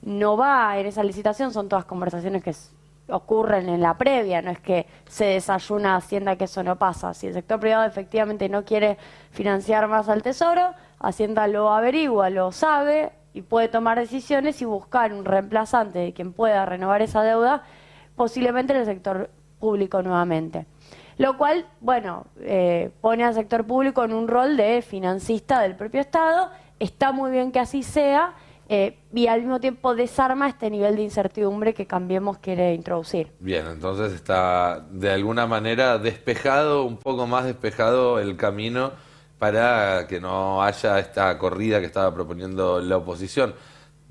no va en esa licitación, son todas conversaciones que ocurren en la previa, no es que se desayuna Hacienda que eso no pasa. Si el sector privado efectivamente no quiere financiar más al Tesoro, Hacienda lo averigua, lo sabe y puede tomar decisiones y buscar un reemplazante de quien pueda renovar esa deuda, posiblemente en el sector público nuevamente. Lo cual, bueno, pone al sector público en un rol de financista del propio Estado. Está muy bien que así sea, y al mismo tiempo desarma este nivel de incertidumbre que Cambiemos quiere introducir. Bien, entonces está de alguna manera despejado, un poco más despejado el camino para que no haya esta corrida que estaba proponiendo la oposición.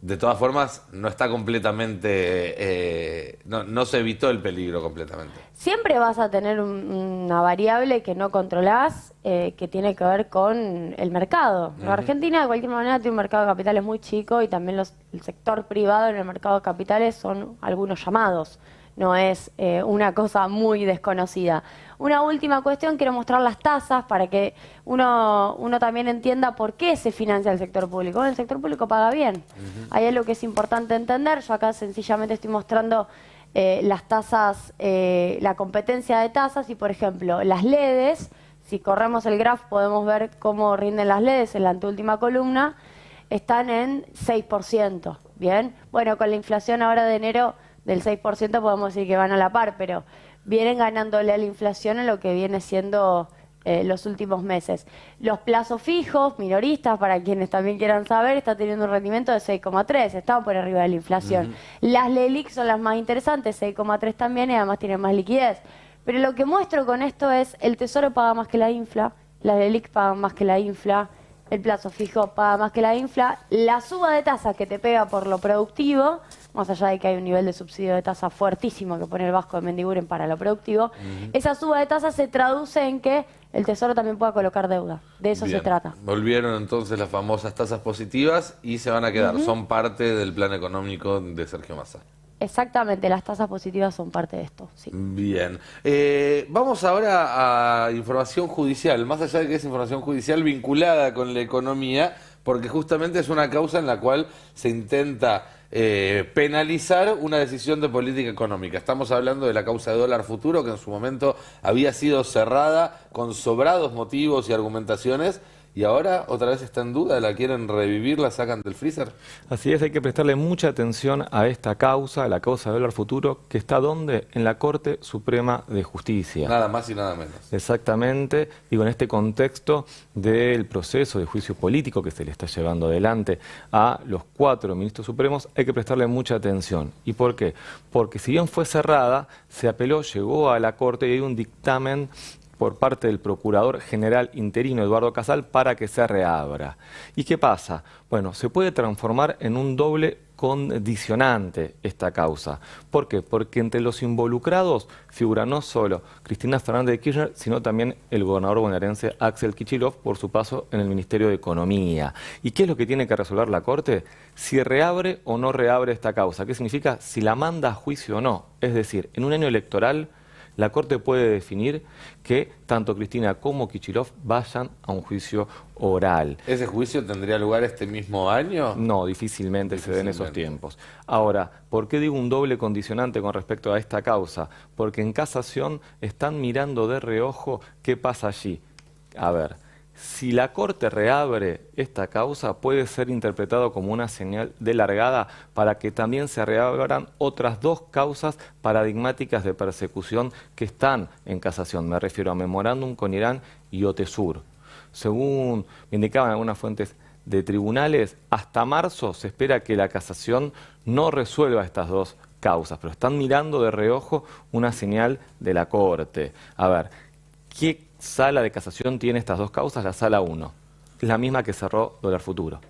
De todas formas, no está completamente, no se evitó el peligro completamente. Siempre vas a tener una variable que no controlás, que tiene que ver con el mercado. Argentina, de cualquier manera, tiene un mercado de capitales muy chico y también el sector privado en el mercado de capitales son algunos llamados. No es una cosa muy desconocida. Una última cuestión, quiero mostrar las tasas para que uno también entienda por qué se financia el sector público. Bueno, el sector público paga bien. Hay algo que es importante entender. Yo acá sencillamente estoy mostrando las tasas, la competencia de tasas y, por ejemplo, las LEDs, si corremos el graph podemos ver cómo rinden las LEDs en la anteúltima columna, están en 6%. Bien, bueno, con la inflación ahora de enero del 6% podemos decir que van a la par, pero vienen ganándole a la inflación en lo que viene siendo los últimos meses. Los plazos fijos, minoristas, para quienes también quieran saber, está teniendo un rendimiento de 6,3, están por arriba de la inflación. Las LELIQ son las más interesantes, 6,3 también, y además tienen más liquidez. Pero lo que muestro con esto es, el Tesoro paga más que la infla, las LELIQ pagan más que la infla, el plazo fijo paga más que la infla, la suba de tasa que te pega por lo productivo, más allá de que hay un nivel de subsidio de tasa fuertísimo que pone el Vasco de Mendiguren para lo productivo, esa suba de tasa se traduce en que el Tesoro también pueda colocar deuda. De eso se trata. Volvieron entonces las famosas tasas positivas y se van a quedar. Son parte del plan económico de Sergio Massa. Exactamente, las tasas positivas son parte de esto. Sí. Bien. Vamos ahora a información judicial, más allá de que es información judicial vinculada con la economía, porque justamente es una causa en la cual se intenta penalizar una decisión de política económica. Estamos hablando de la causa de dólar futuro, que en su momento había sido cerrada con sobrados motivos y argumentaciones, y ahora otra vez está en duda, la quieren revivir, la sacan del freezer. Así es, hay que prestarle mucha atención a esta causa, la causa de dólar futuro, que está ¿dónde? En la Corte Suprema de Justicia. Nada más y nada menos. Exactamente, digo, en este contexto del proceso de juicio político que se le está llevando adelante a los 4 ministros supremos, hay que prestarle mucha atención. ¿Y por qué? Porque si bien fue cerrada, se apeló, llegó a la Corte y hay un dictamen por parte del Procurador General interino Eduardo Casal para que se reabra. ¿Y qué pasa? Bueno, se puede transformar en un doble condicionante esta causa. ¿Por qué? Porque entre los involucrados figura no solo Cristina Fernández de Kirchner, sino también el gobernador bonaerense Axel Kicillof por su paso en el Ministerio de Economía. ¿Y qué es lo que tiene que resolver la Corte? Si reabre o no reabre esta causa. ¿Qué significa? Si la manda a juicio o no. Es decir, en un año electoral la Corte puede definir que tanto Cristina como Kicillof vayan a un juicio oral. ¿Ese juicio tendría lugar este mismo año? No, difícilmente se den esos tiempos. Ahora, ¿por qué digo un doble condicionante con respecto a esta causa? Porque en casación están mirando de reojo qué pasa allí. A ver, si la Corte reabre esta causa, puede ser interpretado como una señal de largada para que también se reabran otras 2 causas paradigmáticas de persecución que están en casación. Me refiero a Memorándum con Irán y OTESUR. Según me indicaban algunas fuentes de tribunales, hasta marzo se espera que la casación no resuelva estas 2 causas, pero están mirando de reojo una señal de la Corte. A ver, ¿qué sala de casación tiene estas 2 causas? La sala 1, la misma que cerró dólar futuro.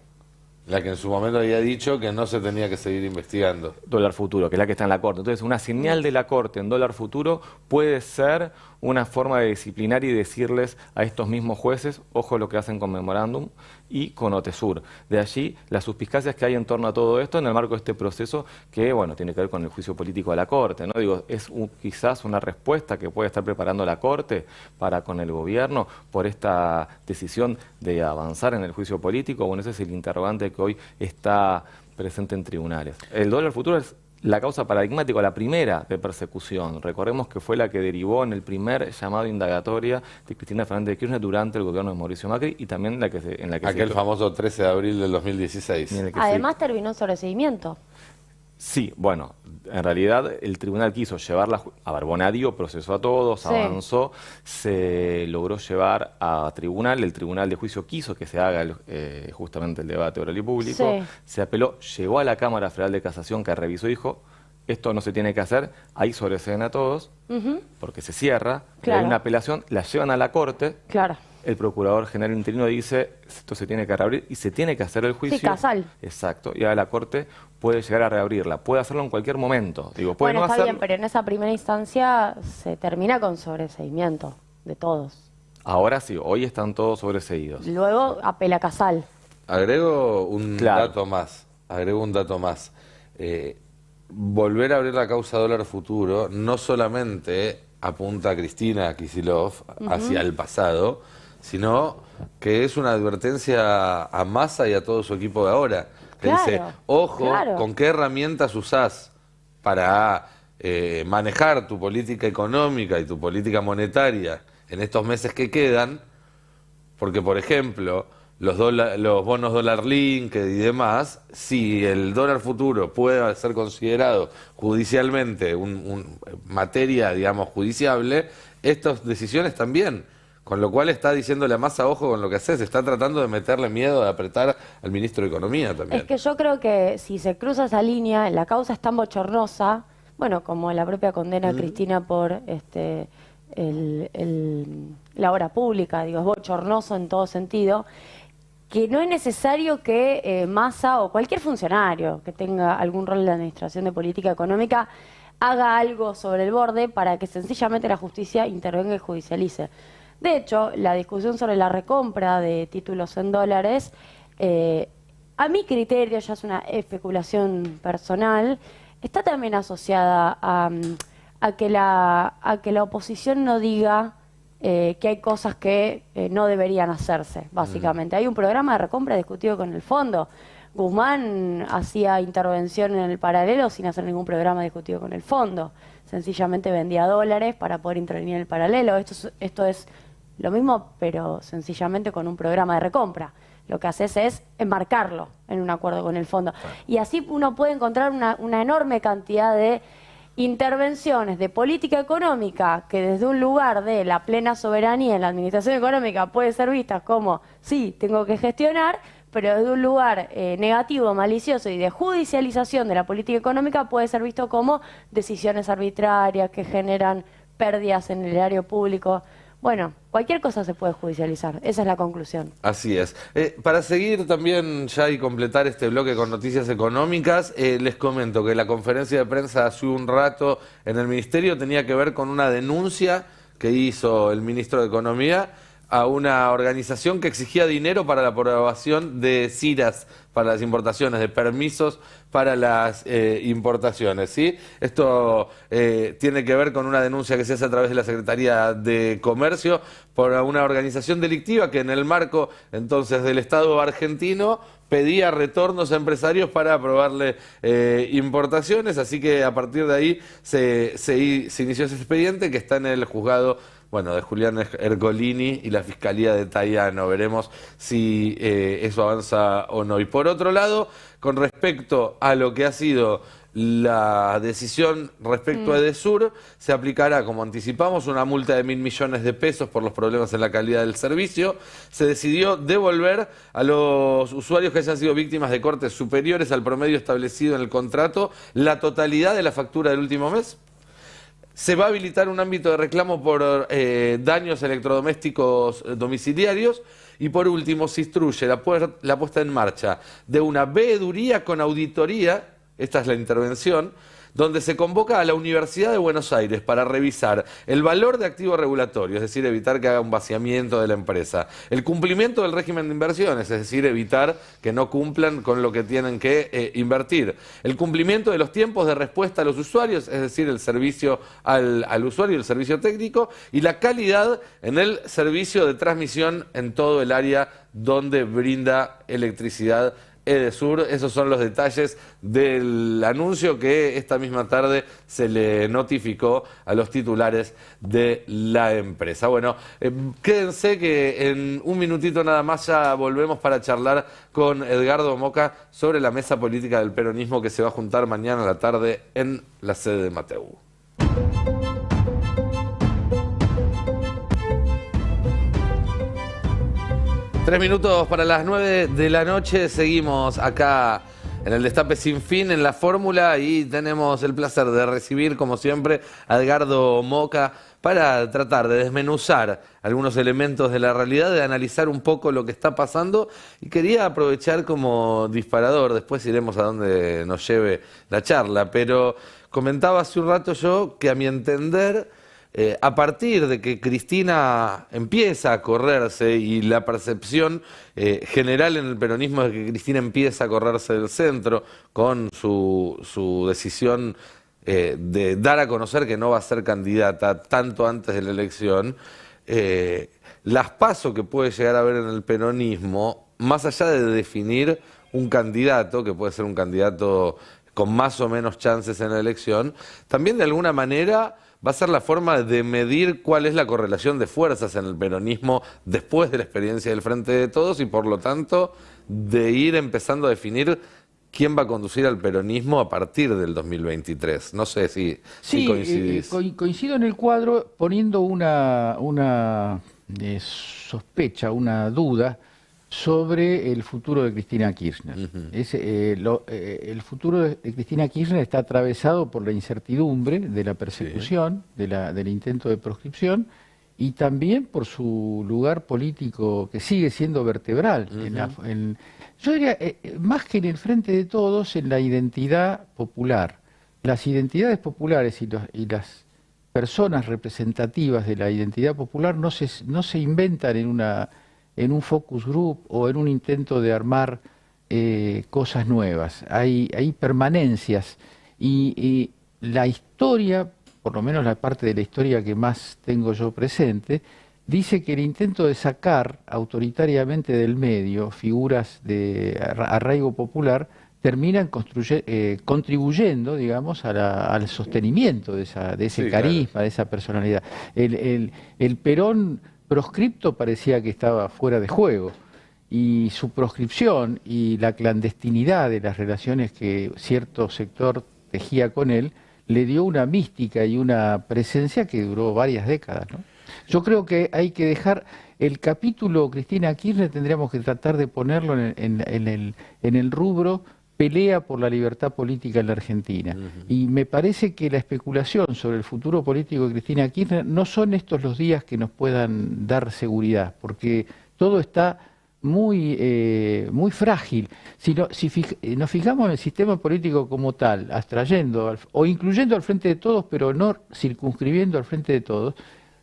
La que en su momento había dicho que no se tenía que seguir investigando. Dólar futuro, que es la que está en la Corte. Entonces, una señal de la Corte en dólar futuro puede ser una forma de disciplinar y decirles a estos mismos jueces, ojo lo que hacen con Memorándum y con OTESUR. De allí las suspicacias que hay en torno a todo esto en el marco de este proceso que, bueno, tiene que ver con el juicio político de la Corte, ¿no? Digo, es quizás una respuesta que puede estar preparando la Corte para con el gobierno por esta decisión de avanzar en el juicio político. Bueno, ese es el interrogante que hoy está presente en tribunales. El dólar futuro es la causa paradigmática, la primera de persecución. Recordemos que fue la que derivó en el primer llamado indagatoria de Cristina Fernández de Kirchner durante el gobierno de Mauricio Macri y también en la que aquel famoso 13 de abril del 2016. Además terminó sobre seguimiento. Sí, bueno, en realidad el tribunal quiso llevarla, a ver, Bonadío procesó a todos, avanzó, se logró llevar a tribunal, el tribunal de juicio quiso que se haga justamente el debate oral y público, se apeló, llegó a la Cámara Federal de Casación que revisó y dijo, esto no se tiene que hacer, ahí sobreseden a todos, porque se cierra, hay una apelación, la llevan a la Corte, el Procurador General interino dice, esto se tiene que reabrir y se tiene que hacer el juicio. Sí, Casal. Exacto, y ahora la Corte puede llegar a reabrirla, puede hacerlo en cualquier momento. Digo, puede Bueno, no está hacerlo. bien, pero en esa primera instancia se termina con sobreseimiento de todos. Ahora sí, hoy están todos sobreseídos. Luego apela Casal. Agrego un Claro. dato más. Volver a abrir la causa dólar futuro no solamente apunta a Cristina Kicillof hacia el pasado, sino que es una advertencia a Massa y a todo su equipo de ahora. Que Claro, dice, ojo, claro. con qué herramientas usás para manejar tu política económica y tu política monetaria en estos meses que quedan, porque, por ejemplo, los bonos dólar link y demás, si el dólar futuro puede ser considerado judicialmente materia, digamos, judiciable, estas decisiones también. Con lo cual está diciéndole a Massa, ojo con lo que haces, está tratando de meterle miedo, de apretar al ministro de Economía también. Es que yo creo que si se cruza esa línea, la causa es tan bochornosa, bueno, como la propia condena a Cristina por la obra pública, digo, es bochornoso en todo sentido, que no es necesario que Massa o cualquier funcionario que tenga algún rol en la administración de política económica haga algo sobre el borde para que sencillamente la justicia intervenga y judicialice. De hecho, la discusión sobre la recompra de títulos en dólares, a mi criterio, ya es una especulación personal, está también asociada a que la oposición no diga que hay cosas que no deberían hacerse, básicamente. Hay un programa de recompra discutido con el fondo. Guzmán hacía intervención en el paralelo sin hacer ningún programa discutido con el fondo. Sencillamente vendía dólares para poder intervenir en el paralelo. Esto es lo mismo, pero sencillamente con un programa de recompra. Lo que haces es enmarcarlo en un acuerdo con el fondo. Y así uno puede encontrar una enorme cantidad de intervenciones de política económica que desde un lugar de la plena soberanía en la administración económica puede ser vista como, sí, tengo que gestionar, pero desde un lugar negativo, malicioso y de judicialización de la política económica puede ser visto como decisiones arbitrarias que generan pérdidas en el erario público. Bueno, cualquier cosa se puede judicializar, esa es la conclusión. Así es. Para seguir también ya y completar este bloque con noticias económicas, les comento que la conferencia de prensa hace un rato en el Ministerio tenía que ver con una denuncia que hizo el ministro de Economía a una organización que exigía dinero para la aprobación de CIRAS, para las importaciones, de permisos para las importaciones, ¿sí? Esto tiene que ver con una denuncia que se hace a través de la Secretaría de Comercio por una organización delictiva que en el marco entonces del Estado argentino pedía retornos a empresarios para aprobarle importaciones, así que a partir de ahí se inició ese expediente que está en el juzgado, bueno, de Julián Ercolini y la Fiscalía de Taiano. Veremos si eso avanza o no. Y por otro lado, con respecto a lo que ha sido la decisión respecto a Edesur, se aplicará, como anticipamos, una multa de 1.000 millones de pesos por los problemas en la calidad del servicio. Se decidió devolver a los usuarios que hayan sido víctimas de cortes superiores al promedio establecido en el contrato la totalidad de la factura del último mes. Se va a habilitar un ámbito de reclamo por daños electrodomésticos domiciliarios. Y por último, se instruye la puesta en marcha de una veeduría con auditoría, esta es la intervención, donde se convoca a la Universidad de Buenos Aires para revisar el valor de activo regulatorio, es decir, evitar que haga un vaciamiento de la empresa, el cumplimiento del régimen de inversiones, es decir, evitar que no cumplan con lo que tienen que invertir, el cumplimiento de los tiempos de respuesta a los usuarios, es decir, el servicio al usuario, el servicio técnico, y la calidad en el servicio de transmisión en todo el área donde brinda electricidad Edesur. Esos son los detalles del anuncio que esta misma tarde se le notificó a los titulares de la empresa. Bueno, quédense que en un minutito nada más ya volvemos para charlar con Edgardo Moca sobre la mesa política del peronismo que se va a juntar mañana a la tarde en la sede de Mateu. 3 minutos para las 9 de la noche, seguimos acá en el Destape Sin Fin, en la fórmula, y tenemos el placer de recibir, como siempre, a Edgardo Moca para tratar de desmenuzar algunos elementos de la realidad, de analizar un poco lo que está pasando, y quería aprovechar como disparador, después iremos a donde nos lleve la charla, pero comentaba hace un rato yo que a mi entender, a partir de que Cristina empieza a correrse y la percepción general en el peronismo es que Cristina empieza a correrse del centro con su decisión de dar a conocer que no va a ser candidata tanto antes de la elección, las PASO que puede llegar a haber en el peronismo, más allá de definir un candidato, que puede ser un candidato con más o menos chances en la elección, también de alguna manera va a ser la forma de medir cuál es la correlación de fuerzas en el peronismo después de la experiencia del Frente de Todos y por lo tanto de ir empezando a definir quién va a conducir al peronismo a partir del 2023. No sé si coincidís. Coincido en el cuadro poniendo una sospecha, una duda sobre el futuro de Cristina Kirchner. El futuro de Cristina Kirchner está atravesado por la incertidumbre de la persecución, del intento de proscripción, y también por su lugar político que sigue siendo vertebral. Yo diría, más que en el Frente de Todos, en la identidad popular. Las identidades populares y las personas representativas de la identidad popular no se inventan en un focus group o en un intento de armar cosas nuevas. Hay permanencias y la historia, por lo menos la parte de la historia que más tengo yo presente, dice que el intento de sacar autoritariamente del medio figuras de arraigo popular terminan contribuyendo, digamos, al sostenimiento de ese carisma, de esa personalidad. El Perón proscripto parecía que estaba fuera de juego, y su proscripción y la clandestinidad de las relaciones que cierto sector tejía con él le dio una mística y una presencia que duró varias décadas, ¿no? Yo creo que hay que dejar el capítulo Cristina Kirchner, tendríamos que tratar de ponerlo en el rubro pelea por la libertad política en la Argentina. Y me parece que la especulación sobre el futuro político de Cristina Kirchner no son estos los días que nos puedan dar seguridad, porque todo está muy frágil. Si nos fijamos en el sistema político como tal, abstrayendo o incluyendo al Frente de Todos, pero no circunscribiendo al Frente de Todos,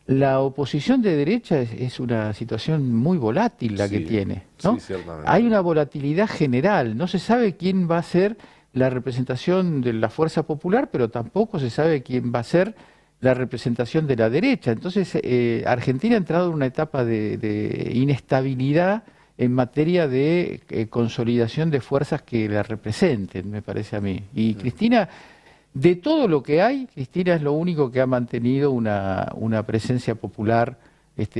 la oposición de derecha es una situación muy volátil la que tiene, ¿no? Hay una volatilidad general, no se sabe quién va a ser la representación de la fuerza popular, pero tampoco se sabe quién va a ser la representación de la derecha. Entonces, Argentina ha entrado en una etapa de inestabilidad en materia de consolidación de fuerzas que la representen, me parece a mí. Y Cristina, de todo lo que hay, Cristina es lo único que ha mantenido una presencia popular,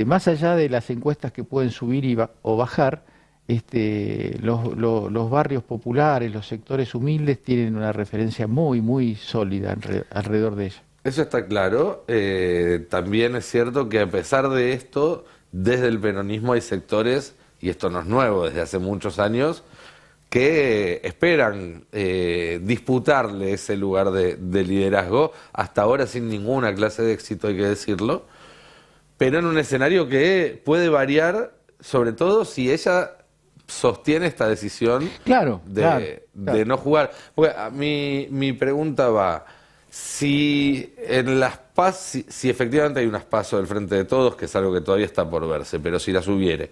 más allá de las encuestas que pueden subir o bajar, los barrios populares, los sectores humildes tienen una referencia muy sólida alrededor de ella. Eso está claro. También es cierto que a pesar de esto, desde el peronismo hay sectores, y esto no es nuevo desde hace muchos años, que esperan disputarle ese lugar de liderazgo, hasta ahora sin ninguna clase de éxito, hay que decirlo, pero en un escenario que puede variar, sobre todo si ella sostiene esta decisión de no jugar. Porque mi pregunta va, si en las PAS, si efectivamente hay unas PASO del Frente de Todos, que es algo que todavía está por verse, pero si las hubiere,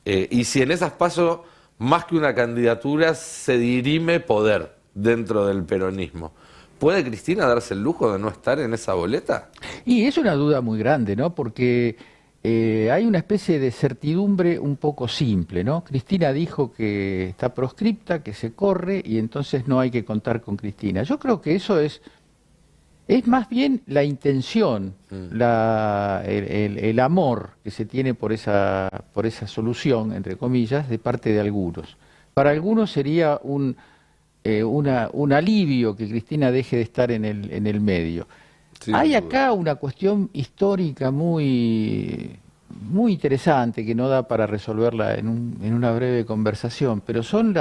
y si en esas PASO más que una candidatura se dirime poder dentro del peronismo, ¿puede Cristina darse el lujo de no estar en esa boleta? Y es una duda muy grande, ¿no? Porque hay una especie de certidumbre un poco simple, ¿no? Cristina dijo que está proscripta, que se corre, y entonces no hay que contar con Cristina. Yo creo que eso es más bien la intención, el amor que se tiene por esa solución, entre comillas, de parte de algunos. Para algunos sería un alivio que Cristina deje de estar en el medio. Hay acá una cuestión histórica muy interesante que no da para resolverla en una breve conversación, pero son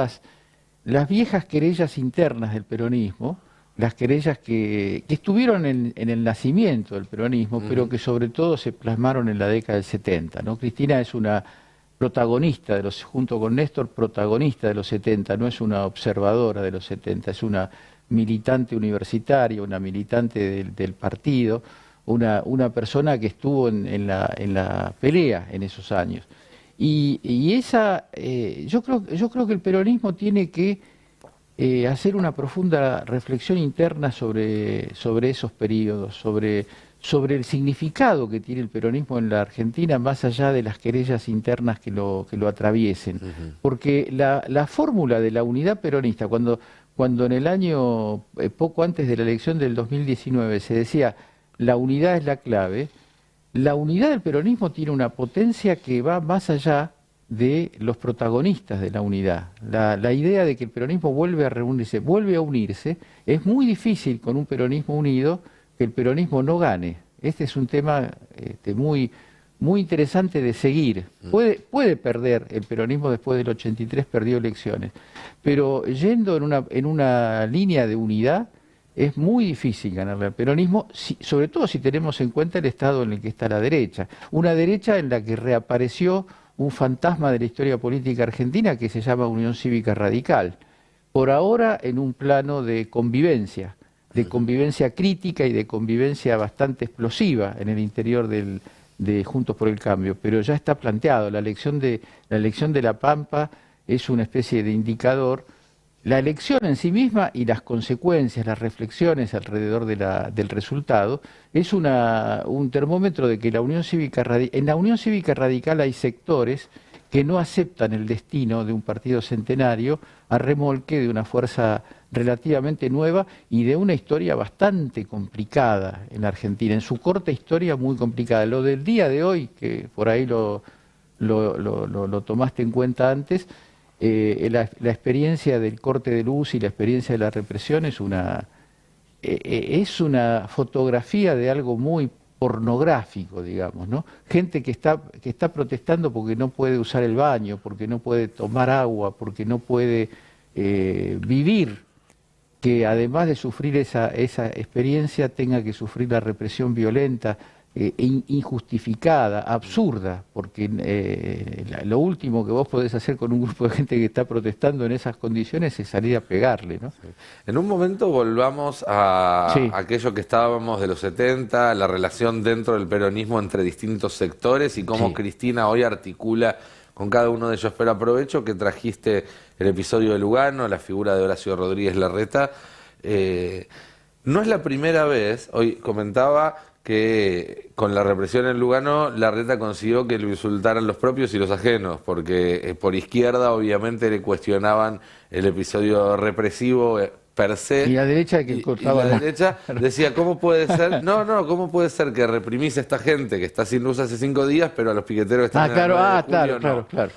las viejas querellas internas del peronismo, las querellas que estuvieron en el nacimiento del peronismo, pero que sobre todo se plasmaron en la década del 70, ¿no? Cristina es una protagonista, junto con Néstor, protagonista de los 70, no es una observadora de los 70, es una militante universitaria, una militante del partido, una persona que estuvo en la pelea en esos años. Y esa, yo creo que el peronismo tiene que hacer una profunda reflexión interna sobre esos periodos, sobre el significado que tiene el peronismo en la Argentina, más allá de las querellas internas que lo atraviesen. Porque la fórmula de la unidad peronista, cuando en el año, poco antes de la elección del 2019, se decía la unidad es la clave, la unidad del peronismo tiene una potencia que va más allá de los protagonistas de la unidad. La idea de que el peronismo vuelve a reunirse, vuelve a unirse, es muy difícil con un peronismo unido que el peronismo no gane. Este es un tema muy interesante de seguir. Puede perder el peronismo después del 83, perdió elecciones, pero yendo en una línea de unidad es muy difícil ganarle al peronismo, sobre todo si tenemos en cuenta el estado en el que está la derecha. Una derecha en la que reapareció un fantasma de la historia política argentina que se llama Unión Cívica Radical. Por ahora en un plano de convivencia crítica y de convivencia bastante explosiva en el interior de Juntos por el Cambio, pero ya está planteado. La elección de La Pampa es una especie de indicador. La elección en sí misma y las consecuencias, las reflexiones alrededor del resultado, es un termómetro de que en la Unión Cívica Radical hay sectores que no aceptan el destino de un partido centenario a remolque de una fuerza relativamente nueva y de una historia bastante complicada en la Argentina, en su corta historia muy complicada. Lo del día de hoy, que por ahí lo tomaste en cuenta antes, la experiencia del corte de luz y la experiencia de la represión es una fotografía de algo muy pornográfico, digamos, ¿no? Gente que está protestando porque no puede usar el baño, porque no puede tomar agua, porque no puede vivir, que además de sufrir esa experiencia tenga que sufrir la represión violenta, injustificada, absurda, porque lo último que vos podés hacer con un grupo de gente que está protestando en esas condiciones es salir a pegarle, ¿no? Sí. En un momento volvamos a aquello que estábamos de los 70, la relación dentro del peronismo entre distintos sectores y cómo Cristina hoy articula con cada uno de ellos. Pero aprovecho que trajiste el episodio de Lugano, la figura de Horacio Rodríguez Larreta. No es la primera vez, hoy comentaba que con la represión en Lugano, Larreta consiguió que lo insultaran los propios y los ajenos, porque por izquierda obviamente le cuestionaban el episodio represivo per se. Y la derecha que la derecha decía, ¿cómo puede ser? ¿Cómo puede ser que reprimís a esta gente que está sin luz hace 5 días, pero a los piqueteros están en el 9 de julio, claro.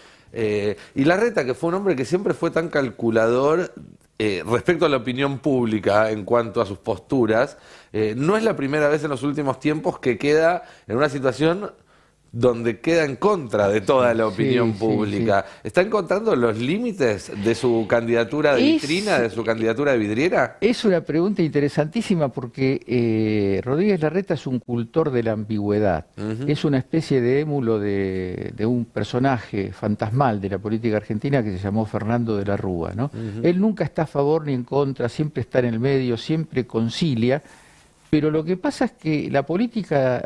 Y Larreta, que fue un hombre que siempre fue tan calculador respecto a la opinión pública en cuanto a sus posturas, no es la primera vez en los últimos tiempos que queda en una situación donde queda en contra de toda la opinión pública. ¿Está encontrando los límites de su candidatura de vitrina, de su candidatura de vidriera? Es una pregunta interesantísima porque Rodríguez Larreta es un cultor de la ambigüedad. Es una especie de émulo de un personaje fantasmal de la política argentina que se llamó Fernando de la Rúa, ¿no? Él nunca está a favor ni en contra, siempre está en el medio, siempre concilia. Pero lo que pasa es que en la política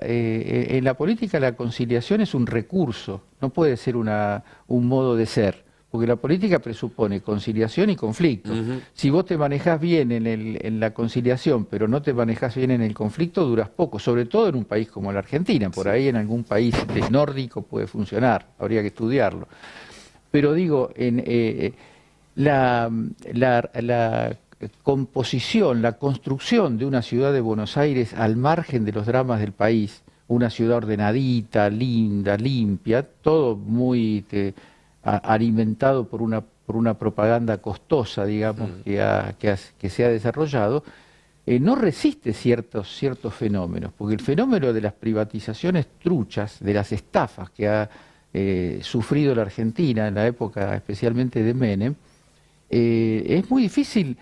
la conciliación es un recurso, no puede ser un modo de ser, porque la política presupone conciliación y conflicto. Si vos te manejás bien en la conciliación, pero no te manejás bien en el conflicto, duras poco, sobre todo en un país como la Argentina. Por ahí en algún país nórdico puede funcionar, habría que estudiarlo. Pero digo, la composición, la construcción de una ciudad de Buenos Aires al margen de los dramas del país, una ciudad ordenadita, linda, limpia, todo muy alimentado por una propaganda costosa, digamos, que se ha desarrollado, no resiste ciertos fenómenos, porque el fenómeno de las privatizaciones truchas, de las estafas que ha sufrido la Argentina en la época especialmente de Menem, es muy difícil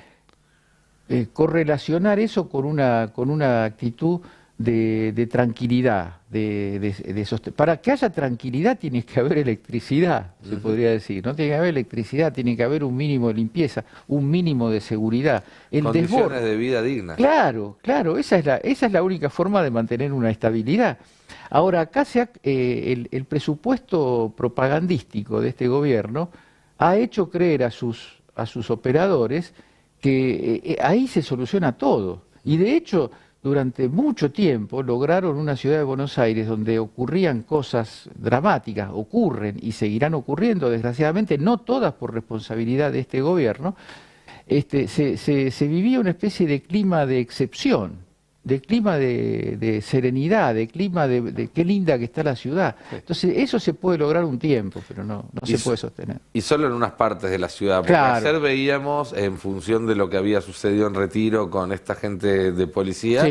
correlacionar eso con una actitud de tranquilidad. Para que haya tranquilidad tiene que haber electricidad, se podría decir. No tiene que haber electricidad, tiene que haber un mínimo de limpieza, un mínimo de seguridad. Condiciones de vida dignas. Claro, esa es la única forma de mantener una estabilidad. Ahora, acá el presupuesto propagandístico de este gobierno ha hecho creer a sus operadores que ahí se soluciona todo. Y de hecho, durante mucho tiempo lograron una ciudad de Buenos Aires donde ocurrían cosas dramáticas, ocurren y seguirán ocurriendo, desgraciadamente, no todas por responsabilidad de este gobierno. Se vivía una especie de clima de excepción, de clima de serenidad, de clima de qué linda que está la ciudad. Entonces eso se puede lograr un tiempo, pero no se puede sostener. Y solo en unas partes de la ciudad, porque ayer veíamos, en función de lo que había sucedido en Retiro con esta gente de policía,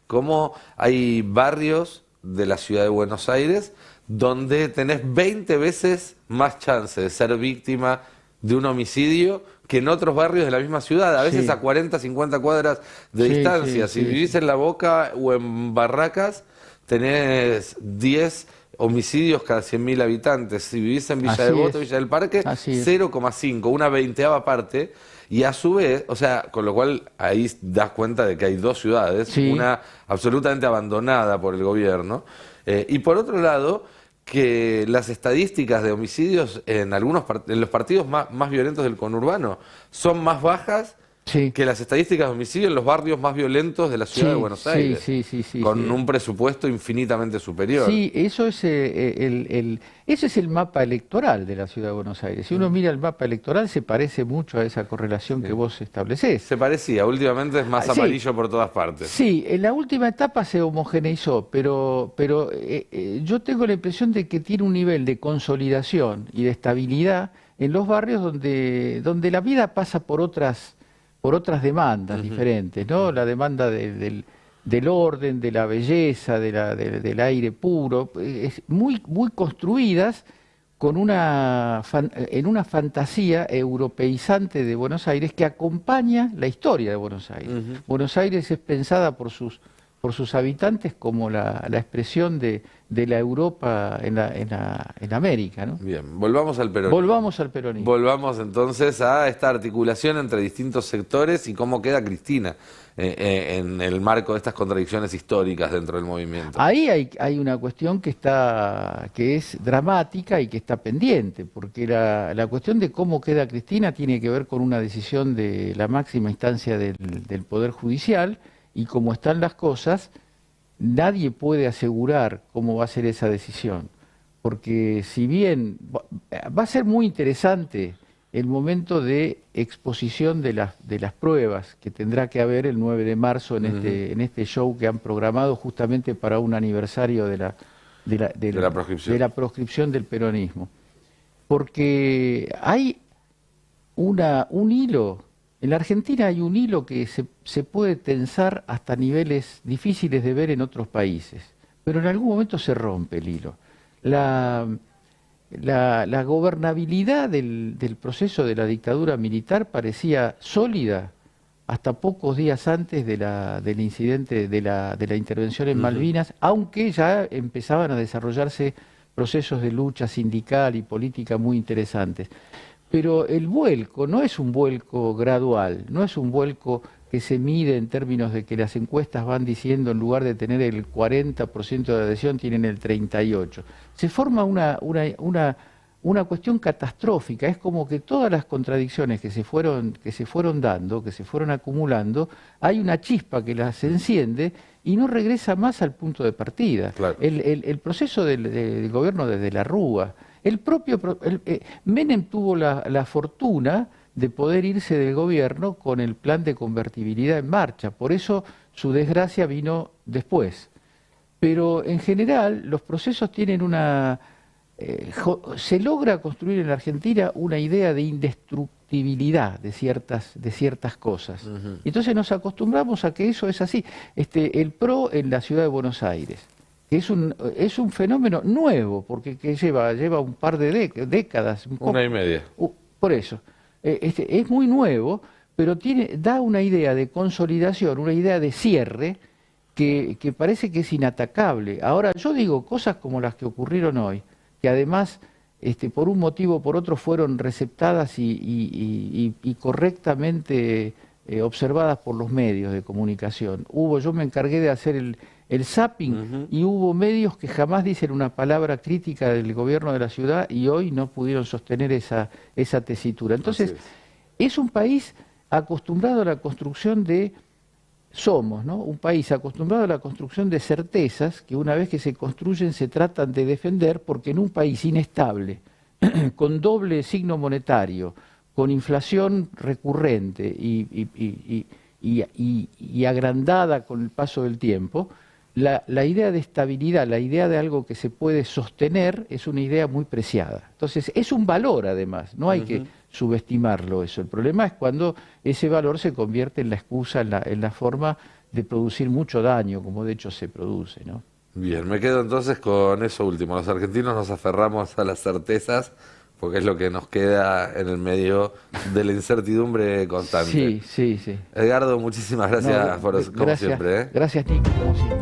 cómo hay barrios de la ciudad de Buenos Aires donde tenés 20 veces más chance de ser víctima de un homicidio que en otros barrios de la misma ciudad, a veces a 40, 50 cuadras de distancia. Si vivís en La Boca o en Barracas, tenés 10 homicidios cada 100.000 habitantes. Si vivís en Villa Devoto, Villa del Parque, 0,5, una 20ª parte. Y a su vez, o sea, con lo cual ahí das cuenta de que hay dos ciudades, una absolutamente abandonada por el gobierno, y por otro lado, que las estadísticas de homicidios en los partidos más violentos del conurbano son más bajas que las estadísticas de homicidio en los barrios más violentos de la ciudad de Buenos Aires, con un presupuesto infinitamente superior. Sí, eso es ese es el mapa electoral de la ciudad de Buenos Aires. Si uno mira el mapa electoral, se parece mucho a esa correlación que vos establecés. Se parecía, últimamente es más amarillo por todas partes. Sí, en la última etapa se homogeneizó, pero yo tengo la impresión de que tiene un nivel de consolidación y de estabilidad en los barrios donde la vida pasa por otras demandas diferentes, ¿no? La demanda del orden, de la belleza, del aire puro, muy construidas en una fantasía europeizante de Buenos Aires que acompaña la historia de Buenos Aires. Buenos Aires es pensada por sus habitantes como la expresión de la Europa en América, ¿no? Bien, volvamos al peronismo. Volvamos al peronismo. Volvamos entonces a esta articulación entre distintos sectores y cómo queda Cristina en el marco de estas contradicciones históricas dentro del movimiento. Ahí hay una cuestión que es dramática y que está pendiente, porque la cuestión de cómo queda Cristina tiene que ver con una decisión de la máxima instancia del Poder Judicial, y como están las cosas, nadie puede asegurar cómo va a ser esa decisión, porque si bien va a ser muy interesante el momento de exposición de las pruebas que tendrá que haber el 9 de marzo en este show que han programado justamente para un aniversario de la proscripción del peronismo, porque hay un hilo. En la Argentina hay un hilo que se puede tensar hasta niveles difíciles de ver en otros países, pero en algún momento se rompe el hilo. La gobernabilidad del proceso de la dictadura militar parecía sólida hasta pocos días antes del incidente de la intervención en Malvinas, aunque ya empezaban a desarrollarse procesos de lucha sindical y política muy interesantes. Pero el vuelco no es un vuelco gradual, no es un vuelco que se mide en términos de que las encuestas van diciendo en lugar de tener el 40% de adhesión tienen el 38%. Se forma una cuestión catastrófica, es como que todas las contradicciones que se fueron dando, que se fueron acumulando, hay una chispa que las enciende y no regresa más al punto de partida. Claro. El proceso del gobierno desde la Rúa, Menem tuvo la fortuna de poder irse del gobierno con el plan de convertibilidad en marcha, por eso su desgracia vino después. Pero en general los procesos tienen se logra construir en la Argentina una idea de indestructibilidad de ciertas cosas. Entonces nos acostumbramos a que eso es así. El PRO en la ciudad de Buenos Aires, que es un fenómeno nuevo, porque lleva un par de décadas. Una y media. Por eso. es muy nuevo, pero da una idea de consolidación, una idea de cierre que parece que es inatacable. Ahora, yo digo cosas como las que ocurrieron hoy, que además por un motivo o por otro fueron receptadas y correctamente observadas por los medios de comunicación. Yo me encargué de hacer el zapping y hubo medios que jamás dicen una palabra crítica del gobierno de la ciudad y hoy no pudieron sostener esa tesitura. Entonces, es un país acostumbrado a la construcción somos, ¿no? Un país acostumbrado a la construcción de certezas que una vez que se construyen se tratan de defender, porque en un país inestable, con doble signo monetario, con inflación recurrente y agrandada con el paso del tiempo, la idea de estabilidad, la idea de algo que se puede sostener es una idea muy preciada. Entonces, es un valor además, no hay que subestimarlo eso. El problema es cuando ese valor se convierte en la excusa, en la forma de producir mucho daño, como de hecho se produce, ¿no? Bien, me quedo entonces con eso último. Los argentinos nos aferramos a las certezas porque es lo que nos queda en el medio de la incertidumbre constante. Sí. Edgardo, muchísimas gracias como siempre. Gracias, Nico, como siempre.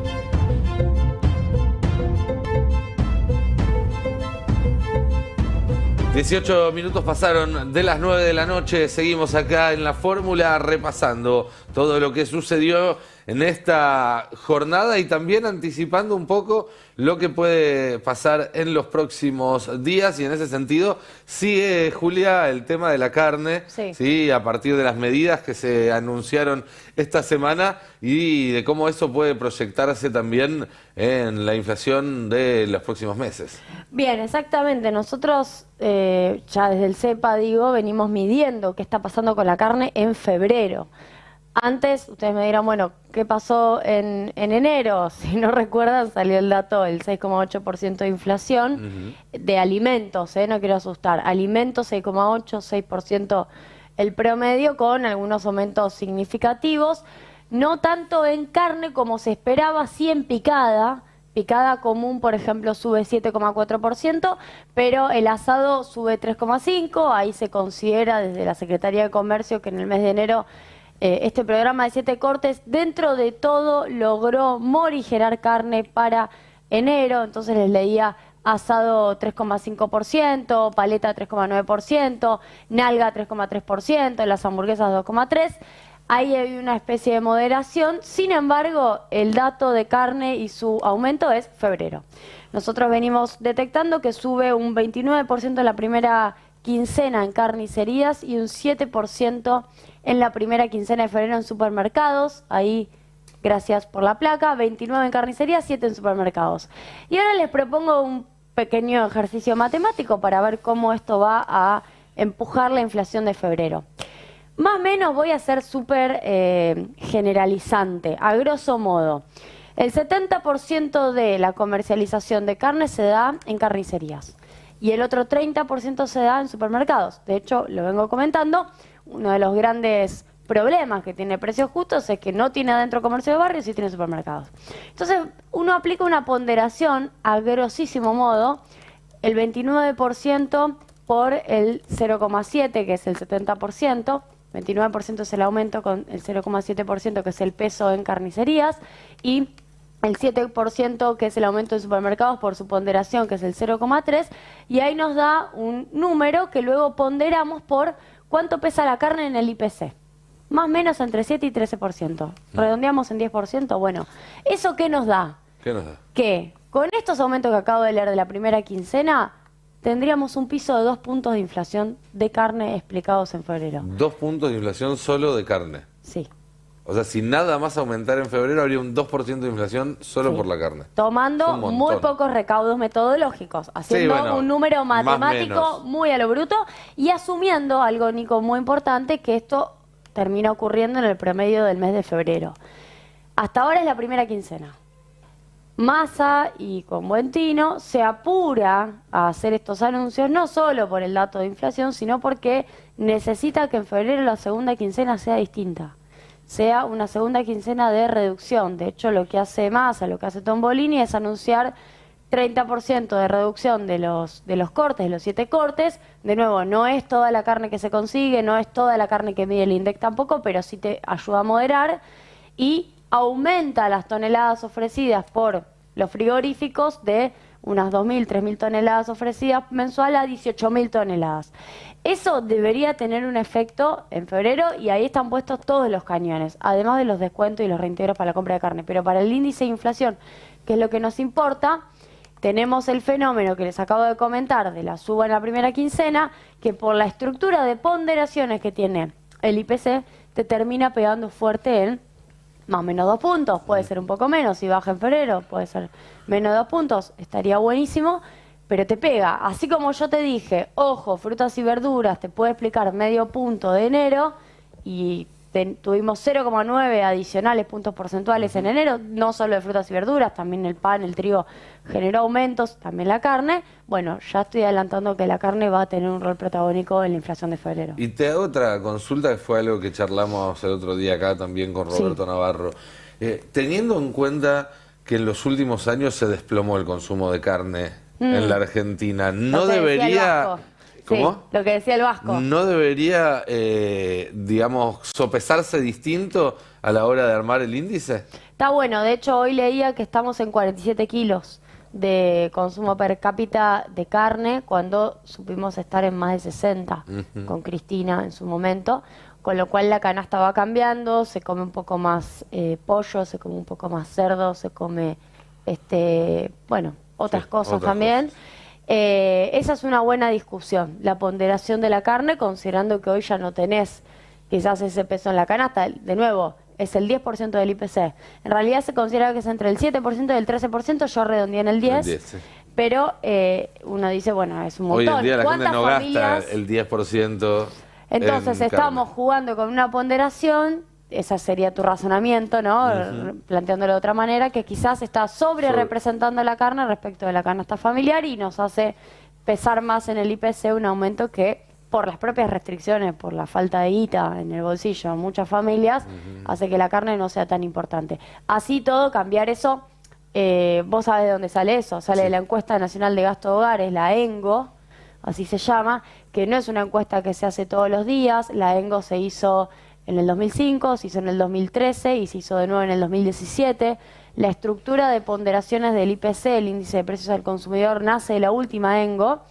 18 minutos pasaron de las 9 de la noche, seguimos acá en la fórmula repasando todo lo que sucedió en esta jornada y también anticipando un poco lo que puede pasar en los próximos días, y en ese sentido sigue, Julia, el tema de la carne, sí, a partir de las medidas que se anunciaron esta semana y de cómo eso puede proyectarse también en la inflación de los próximos meses. Bien, exactamente. Nosotros ya desde el CEPA, venimos midiendo qué está pasando con la carne en febrero. Antes, ustedes me dirán, bueno, ¿qué pasó en enero? Si no recuerdan, salió el dato del 6,8% de inflación de alimentos, no quiero asustar. Alimentos 6,8%, 6% el promedio, con algunos aumentos significativos. No tanto en carne como se esperaba, sí en picada. Picada común, por ejemplo, sube 7,4%, pero el asado sube 3,5%. Ahí se considera desde la Secretaría de Comercio que en el mes de enero este programa de 7 cortes, dentro de todo, logró morigerar carne para enero. Entonces les leía asado 3,5%, paleta 3,9%, nalga 3,3%, las hamburguesas 2,3%. Ahí hay una especie de moderación. Sin embargo, el dato de carne y su aumento es febrero. Nosotros venimos detectando que sube un 29% en la primera quincena en carnicerías y un 7% en la primera quincena de febrero en supermercados. Ahí, gracias por la placa, 29 en carnicerías, 7 en supermercados. Y ahora les propongo un pequeño ejercicio matemático para ver cómo esto va a empujar la inflación de febrero. Más o menos voy a ser súper generalizante, a grosso modo. El 70% de la comercialización de carne se da en carnicerías y el otro 30% se da en supermercados. De hecho, lo vengo comentando, uno de los grandes problemas que tiene Precios Justos es que no tiene adentro comercio de barrio, sí tiene supermercados. Entonces, uno aplica una ponderación a grosísimo modo, el 29% por el 0,7%, que es el 70%, 29% es el aumento con el 0,7% que es el peso en carnicerías y el 7% que es el aumento en supermercados por su ponderación que es el 0,3%, y ahí nos da un número que luego ponderamos por cuánto pesa la carne en el IPC. Más o menos entre 7 y 13%. Redondeamos en 10%. Bueno, ¿eso qué nos da? ¿Qué nos da? Que con estos aumentos que acabo de leer de la primera quincena, tendríamos un piso de 2 puntos de inflación de carne explicados en febrero. 2 puntos de inflación solo de carne. Sí. O sea, si nada más aumentar en febrero, habría un 2% de inflación solo por la carne. Tomando muy pocos recaudos metodológicos, haciendo un número matemático muy a lo bruto y asumiendo algo, Nico, muy importante, que esto termina ocurriendo en el promedio del mes de febrero. Hasta ahora es la primera quincena. Massa, y con buen tino, se apura a hacer estos anuncios no solo por el dato de inflación, sino porque necesita que en febrero la segunda quincena sea distinta. Sea una segunda quincena de reducción. De hecho, lo que hace Massa, lo que hace Tombolini es anunciar 30% de reducción de los cortes, de los 7 cortes. De nuevo, no es toda la carne que se consigue, no es toda la carne que mide el INDEC tampoco, pero sí te ayuda a moderar y aumenta las toneladas ofrecidas por los frigoríficos de unas 2.000, 3.000 toneladas ofrecidas mensual a 18.000 toneladas. Eso debería tener un efecto en febrero y ahí están puestos todos los cañones, además de los descuentos y los reintegros para la compra de carne. Pero para el índice de inflación, que es lo que nos importa, tenemos el fenómeno que les acabo de comentar de la suba en la primera quincena, que por la estructura de ponderaciones que tiene el IPC, te termina pegando fuerte en más o menos 2 puntos. Puede ser un poco menos, si baja en febrero, puede ser menos de 2 puntos, estaría buenísimo, pero te pega. Así como yo te dije, ojo, frutas y verduras, te puede explicar medio punto de enero, y tuvimos 0,9 adicionales puntos porcentuales en enero, no solo de frutas y verduras, también el pan, el trigo generó aumentos, también la carne. Bueno, ya estoy adelantando que la carne va a tener un rol protagónico en la inflación de febrero. Y te hago otra consulta, que fue algo que charlamos el otro día acá también con Roberto Navarro. Teniendo en cuenta que en los últimos años se desplomó el consumo de carne en la Argentina, ¿no debería... ¿Cómo? Sí, lo que decía el Vasco. ¿No debería, digamos, sopesarse distinto a la hora de armar el índice? Está bueno, de hecho hoy leía que estamos en 47 kilos de consumo per cápita de carne, cuando supimos estar en más de 60 con Cristina en su momento, con lo cual la canasta va cambiando, se come un poco más pollo, se come un poco más cerdo, se come, bueno, otras cosas también. Esa es una buena discusión, la ponderación de la carne, considerando que hoy ya no tenés quizás ese peso en la canasta. De nuevo, es el 10% del IPC. En realidad se considera que es entre el 7% y el 13%, yo redondeé en el 10%, pero uno dice, bueno, es un montón. Hoy en día la gente no familias... gasta el 10%. Entonces estamos jugando con una ponderación, ese sería tu razonamiento, ¿no? Planteándolo de otra manera, que quizás está sobre representando la carne respecto de la canasta familiar y nos hace pesar más en el IPC un aumento que, por las propias restricciones, por la falta de guita en el bolsillo de muchas familias, hace que la carne no sea tan importante. Así todo, cambiar eso, vos sabés de dónde sale eso, sale de la Encuesta Nacional de Gasto de Hogares, la ENGO, así se llama, que no es una encuesta que se hace todos los días. La ENGO se hizo en el 2005, se hizo en el 2013 y se hizo de nuevo en el 2017. La estructura de ponderaciones del IPC, el índice de precios al consumidor, nace de la última ENGO.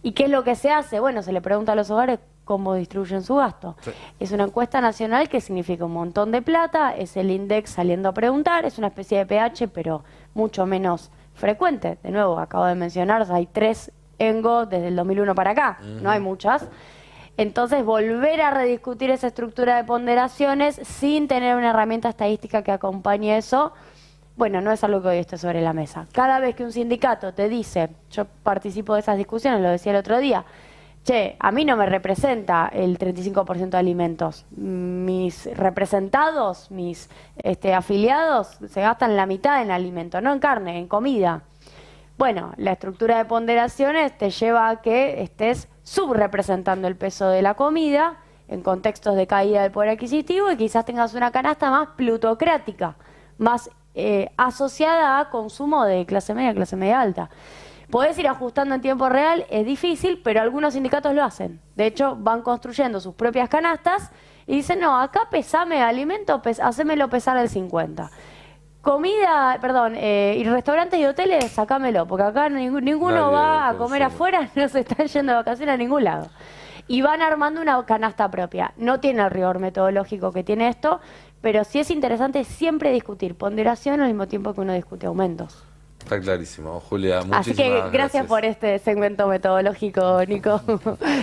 ¿Y qué es lo que se hace? Bueno, se le pregunta a los hogares cómo distribuyen su gasto. Es una encuesta nacional que significa un montón de plata, es el INDEC saliendo a preguntar, es una especie de pH, pero mucho menos frecuente. De nuevo, acabo de mencionar, hay 3 ENGO desde el 2001 para acá, no hay muchas. Entonces, volver a rediscutir esa estructura de ponderaciones sin tener una herramienta estadística que acompañe eso, bueno, no es algo que hoy esté sobre la mesa. Cada vez que un sindicato te dice, yo participo de esas discusiones, lo decía el otro día, che, a mí no me representa el 35% de alimentos. Mis representados, mis afiliados, se gastan la mitad en alimentos, no en carne, en comida. Bueno, la estructura de ponderaciones te lleva a que estés subrepresentando el peso de la comida en contextos de caída del poder adquisitivo y quizás tengas una canasta más plutocrática, más asociada a consumo de clase media alta. Podés ir ajustando en tiempo real, es difícil, pero algunos sindicatos lo hacen. De hecho, van construyendo sus propias canastas y dicen, no, acá pesame alimento, hacémelo pesar el 50%. Comida, perdón, y restaurantes y hoteles, sacámelo, porque acá ninguno va a comer afuera, no se están yendo de vacaciones a ningún lado. Y van armando una canasta propia. No tiene el rigor metodológico que tiene esto, pero sí es interesante siempre discutir ponderación al mismo tiempo que uno discute aumentos. Está clarísimo, Julia. Muchísimas Así que gracias por este segmento metodológico, Nico.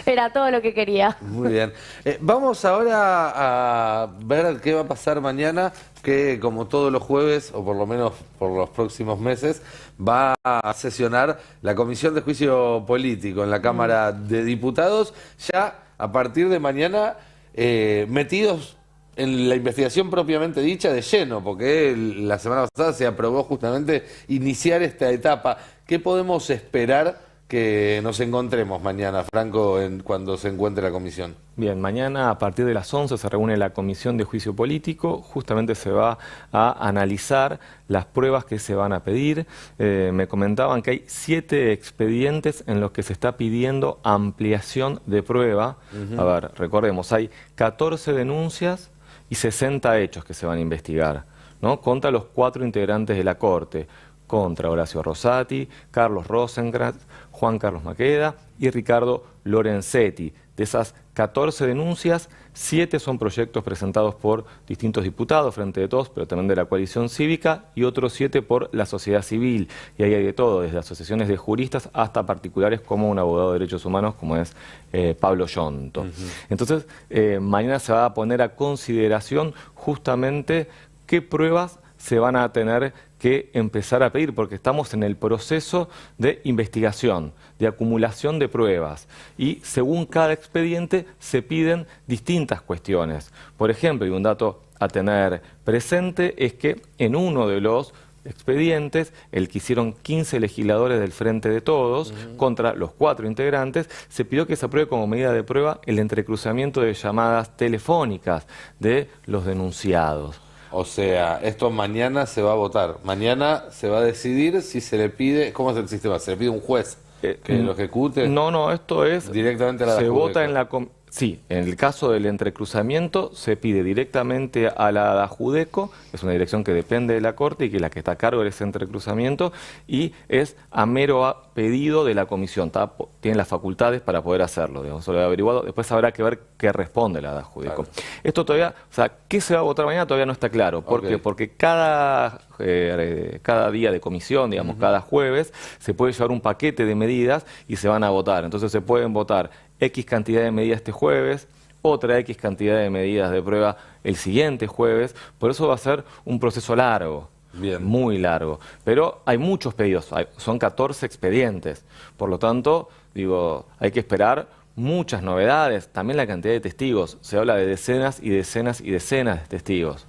Era todo lo que quería. Muy bien. Vamos ahora a ver qué va a pasar mañana, que como todos los jueves, o por lo menos por los próximos meses, va a sesionar la Comisión de Juicio Político en la Cámara de Diputados, ya a partir de mañana metidos en la investigación propiamente dicha de lleno, porque la semana pasada se aprobó justamente iniciar esta etapa. ¿Qué podemos esperar que nos encontremos mañana, Franco, cuando se encuentre la comisión? Bien, mañana a partir de las 11 se reúne la Comisión de Juicio Político. Justamente se va a analizar las pruebas que se van a pedir. Me comentaban que hay 7 expedientes en los que se está pidiendo ampliación de prueba. A ver, recordemos, hay 14 denuncias y 60 hechos que se van a investigar, ¿no? Contra los 4 integrantes de la Corte, contra Horacio Rosati, Carlos Rosenkrantz, Juan Carlos Maqueda y Ricardo Lorenzetti. De esas 14 denuncias, 7 son proyectos presentados por distintos diputados, Frente de Todos, pero también de la coalición cívica, y otros 7 por la sociedad civil. Y ahí hay de todo, desde asociaciones de juristas hasta particulares como un abogado de derechos humanos como es Pablo Yonto. Entonces, mañana se va a poner a consideración justamente qué pruebas se van a tener que empezar a pedir, porque estamos en el proceso de investigación, de acumulación de pruebas, y según cada expediente se piden distintas cuestiones. Por ejemplo, y un dato a tener presente es que en uno de los expedientes, el que hicieron 15 legisladores del Frente de Todos contra los 4 integrantes, se pidió que se apruebe como medida de prueba el entrecruzamiento de llamadas telefónicas de los denunciados. O sea, esto mañana se va a votar. Mañana se va a decidir si se le pide... ¿Cómo es el sistema? ¿Se le pide un juez que lo ejecute? No, esto es... Directamente a la se vota en la... Sí, en el caso del entrecruzamiento se pide directamente a la Judeco, es una dirección que depende de la Corte y que es la que está a cargo de ese entrecruzamiento, y es a mero pedido de la comisión, tiene las facultades para poder hacerlo, digamos, eso lo he averiguado, después habrá que ver qué responde la Judeco. Claro. Esto todavía, o sea, ¿qué se va a votar mañana? Todavía no está claro. ¿Por qué? Porque cada día de comisión, digamos, cada jueves, se puede llevar un paquete de medidas y se van a votar. Entonces se pueden votar X cantidad de medidas este jueves, otra X cantidad de medidas de prueba el siguiente jueves. Por eso va a ser un proceso largo. Bien. Muy largo. Pero hay muchos pedidos, son 14 expedientes. Por lo tanto, digo, hay que esperar muchas novedades. También la cantidad de testigos. Se habla de decenas y decenas y decenas de testigos.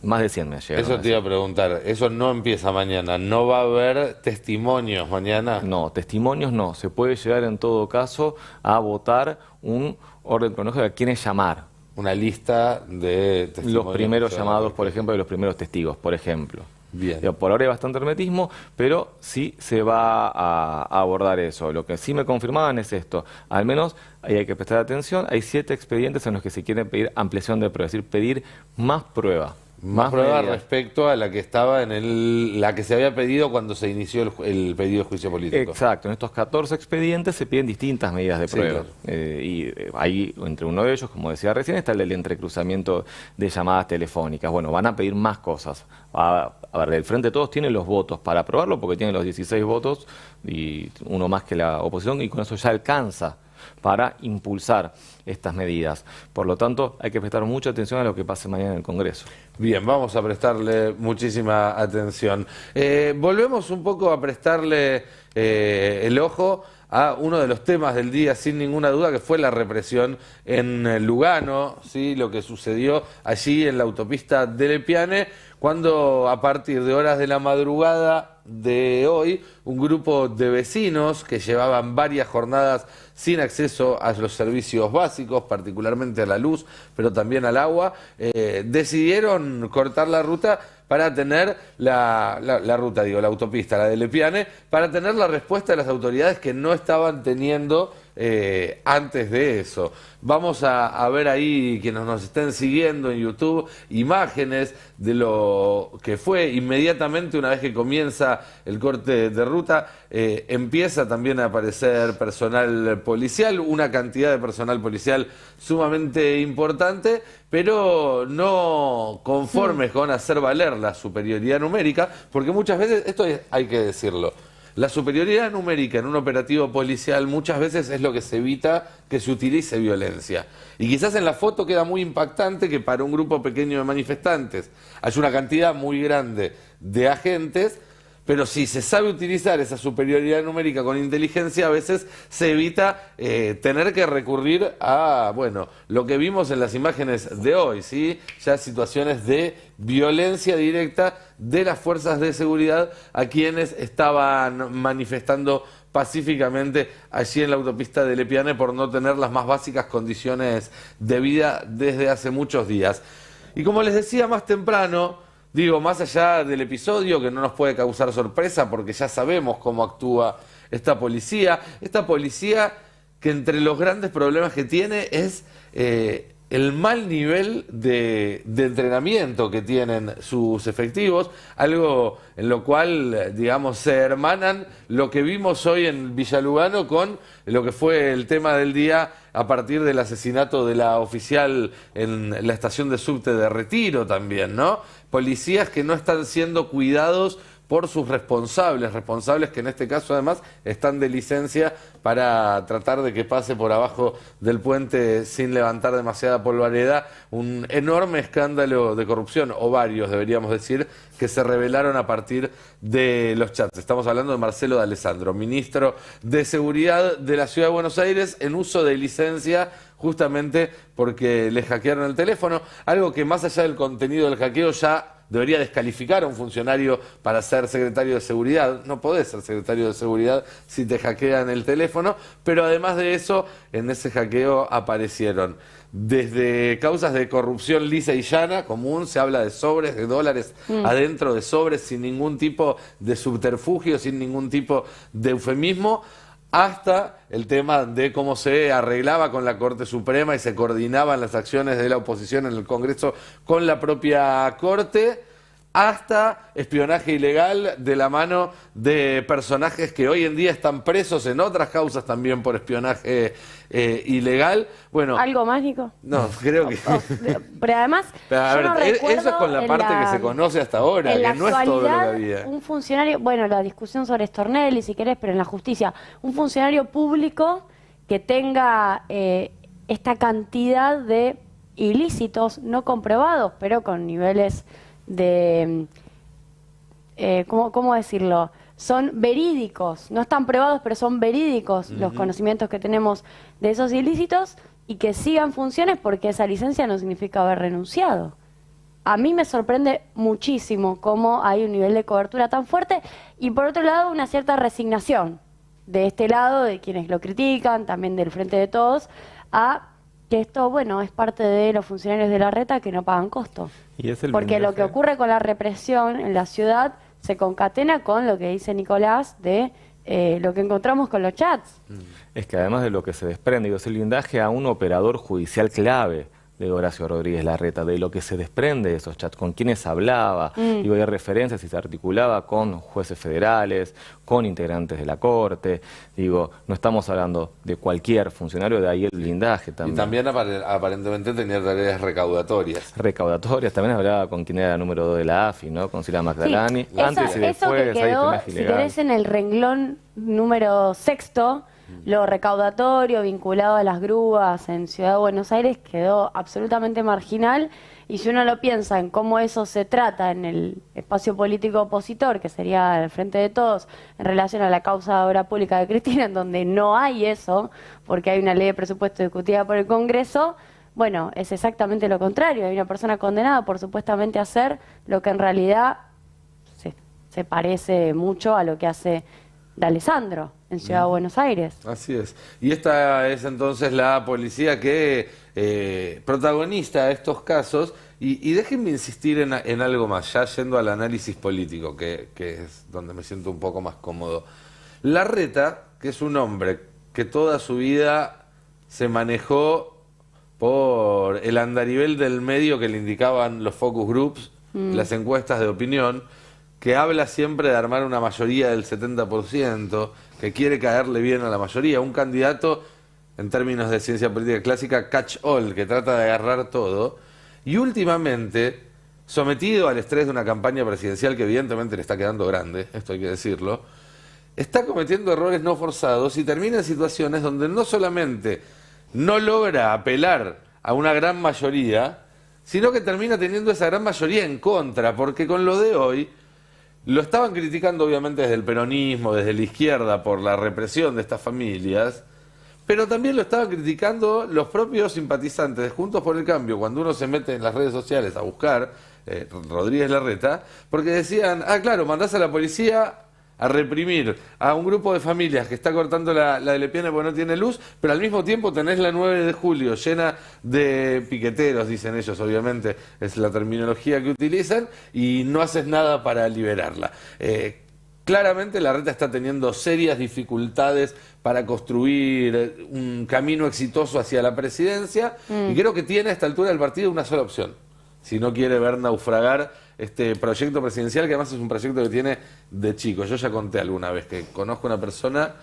Más de 100 me llegaron. Eso te iba a preguntar, eso no empieza mañana, ¿no va a haber testimonios mañana? No, testimonios no, se puede llegar en todo caso a votar un orden cronológico de quiénes llamar. Una lista de testimonios. Los primeros llamados, por ejemplo, de los primeros testigos, por ejemplo. Bien. Por ahora hay bastante hermetismo, pero sí se va a abordar eso. Lo que sí me confirmaban es esto, al menos ahí hay que prestar atención, hay 7 expedientes en los que se quiere pedir ampliación de prueba, es decir, pedir más prueba. Más prueba respecto a la que estaba en la que se había pedido cuando se inició el pedido de juicio político. Exacto, en estos 14 expedientes se piden distintas medidas de prueba. Sí, claro. Y ahí, entre uno de ellos, como decía recién, está el del entrecruzamiento de llamadas telefónicas. Bueno, van a pedir más cosas. A ver, el Frente de Todos tiene los votos para aprobarlo porque tiene los 16 votos y uno más que la oposición, y con eso ya alcanza para impulsar estas medidas. Por lo tanto, hay que prestar mucha atención a lo que pase mañana en el Congreso. Bien, vamos a prestarle muchísima atención. Volvemos un poco a prestarle el ojo a uno de los temas del día, sin ninguna duda, que fue la represión en Lugano, ¿sí? Lo que sucedió allí en la autopista de Lepiane, cuando a partir de horas de la madrugada de hoy, un grupo de vecinos que llevaban varias jornadas sin acceso a los servicios básicos, particularmente a la luz, pero también al agua, decidieron cortar la ruta para tener la autopista, la de Lepiane, para tener la respuesta de las autoridades que no estaban teniendo antes de eso. Vamos a ver ahí, quienes nos estén siguiendo en YouTube, imágenes de lo que fue inmediatamente una vez que comienza el corte de ruta. Empieza también a aparecer personal policial, una cantidad de personal policial sumamente importante, pero no conformes con hacer valer la superioridad numérica, porque muchas veces, esto hay que decirlo, la superioridad numérica en un operativo policial muchas veces es lo que se evita que se utilice violencia. Y quizás en la foto queda muy impactante que para un grupo pequeño de manifestantes hay una cantidad muy grande de agentes, Pero si se sabe utilizar esa superioridad numérica con inteligencia, a veces se evita tener que recurrir a, bueno, lo que vimos en las imágenes de hoy, ¿sí? Ya situaciones de violencia directa de las fuerzas de seguridad a quienes estaban manifestando pacíficamente allí en la autopista de Lepiane por no tener las más básicas condiciones de vida desde hace muchos días. Y como les decía más temprano, digo, más allá del episodio que no nos puede causar sorpresa porque ya sabemos cómo actúa esta policía que entre los grandes problemas que tiene es el mal nivel de entrenamiento que tienen sus efectivos, algo en lo cual, digamos, se hermanan lo que vimos hoy en Villa Lugano con lo que fue el tema del día a partir del asesinato de la oficial en la estación de subte de Retiro también, ¿no? Policías que no están siendo cuidados por sus responsables que en este caso además están de licencia para tratar de que pase por abajo del puente sin levantar demasiada polvareda, un enorme escándalo de corrupción, o varios deberíamos decir, que se revelaron a partir de los chats. Estamos hablando de Marcelo D'Alessandro, ministro de Seguridad de la Ciudad de Buenos Aires, en uso de licencia justamente porque le hackearon el teléfono, algo que más allá del contenido del hackeo ya debería descalificar a un funcionario para ser secretario de seguridad. No podés ser secretario de seguridad si te hackean el teléfono, pero además de eso, en ese hackeo aparecieron desde causas de corrupción lisa y llana, común, se habla de sobres, de dólares adentro de sobres, sin ningún tipo de subterfugio, sin ningún tipo de eufemismo, hasta el tema de cómo se arreglaba con la Corte Suprema y se coordinaban las acciones de la oposición en el Congreso con la propia Corte, hasta espionaje ilegal de la mano de personajes que hoy en día están presos en otras causas también por espionaje ilegal. Bueno, ¿algo más, Nico? No, creo que... Pero además, eso es con la parte que se conoce hasta ahora, que no es todo lo que había. Un funcionario, bueno, la discusión sobre Stornelli, si querés, pero en la justicia, un funcionario público que tenga esta cantidad de ilícitos no comprobados, pero con niveles de, ¿cómo decirlo? Son verídicos, no están probados, pero son verídicos los conocimientos que tenemos de esos ilícitos y que sigan funciones porque esa licencia no significa haber renunciado. A mí me sorprende muchísimo cómo hay un nivel de cobertura tan fuerte y por otro lado una cierta resignación de este lado, de quienes lo critican, también del Frente de Todos, a que esto, bueno, es parte de los funcionarios de la reta que no pagan costo. Porque lo que ocurre con la represión en la ciudad se concatena con lo que dice Nicolás de lo que encontramos con los chats. Es que además de lo que se desprende, es el blindaje a un operador judicial clave de Horacio Rodríguez Larreta, de lo que se desprende de esos chats, con quienes hablaba, digo, hay referencias y se articulaba con jueces federales, con integrantes de la Corte, digo, no estamos hablando de cualquier funcionario, de ahí el blindaje también. Y también aparentemente tenía tareas recaudatorias. Recaudatorias, también hablaba con quien era número 2 de la AFI, ¿no? Con Silvia Magdalani, sí, antes y después, eso que quedó, hay si querés, en el renglón número 6, lo recaudatorio vinculado a las grúas en Ciudad de Buenos Aires quedó absolutamente marginal y si uno lo piensa en cómo eso se trata en el espacio político opositor, que sería el Frente de Todos, en relación a la causa de obra pública de Cristina, en donde no hay eso, porque hay una ley de presupuesto discutida por el Congreso, bueno, es exactamente lo contrario. Hay una persona condenada por supuestamente hacer lo que en realidad se parece mucho a lo que hace D'Alessandro en Ciudad de Buenos Aires. Así es. Y esta es entonces la policía que protagoniza estos casos. Y déjenme insistir en algo más, ya yendo al análisis político, que es donde me siento un poco más cómodo. Larreta, que es un hombre que toda su vida se manejó por el andarivel del medio que le indicaban los focus groups, las encuestas de opinión, que habla siempre de armar una mayoría del 70%, que quiere caerle bien a la mayoría, un candidato, en términos de ciencia política clásica, catch-all, que trata de agarrar todo, y últimamente, sometido al estrés de una campaña presidencial que evidentemente le está quedando grande, esto hay que decirlo, está cometiendo errores no forzados y termina en situaciones donde no solamente no logra apelar a una gran mayoría, sino que termina teniendo esa gran mayoría en contra, porque con lo de hoy lo estaban criticando obviamente desde el peronismo, desde la izquierda, por la represión de estas familias, pero también lo estaban criticando los propios simpatizantes de Juntos por el Cambio, cuando uno se mete en las redes sociales a buscar Rodríguez Larreta, porque decían, claro, mandás a la policía a reprimir a un grupo de familias que está cortando la de Lepiane porque no tiene luz, pero al mismo tiempo tenés la 9 de julio llena de piqueteros, dicen ellos, obviamente, es la terminología que utilizan, y no haces nada para liberarla. Claramente Larreta está teniendo serias dificultades para construir un camino exitoso hacia la presidencia, y creo que tiene a esta altura del partido una sola opción, si no quiere ver naufragar este proyecto presidencial, que además es un proyecto que tiene de chico. Yo ya conté alguna vez que conozco una persona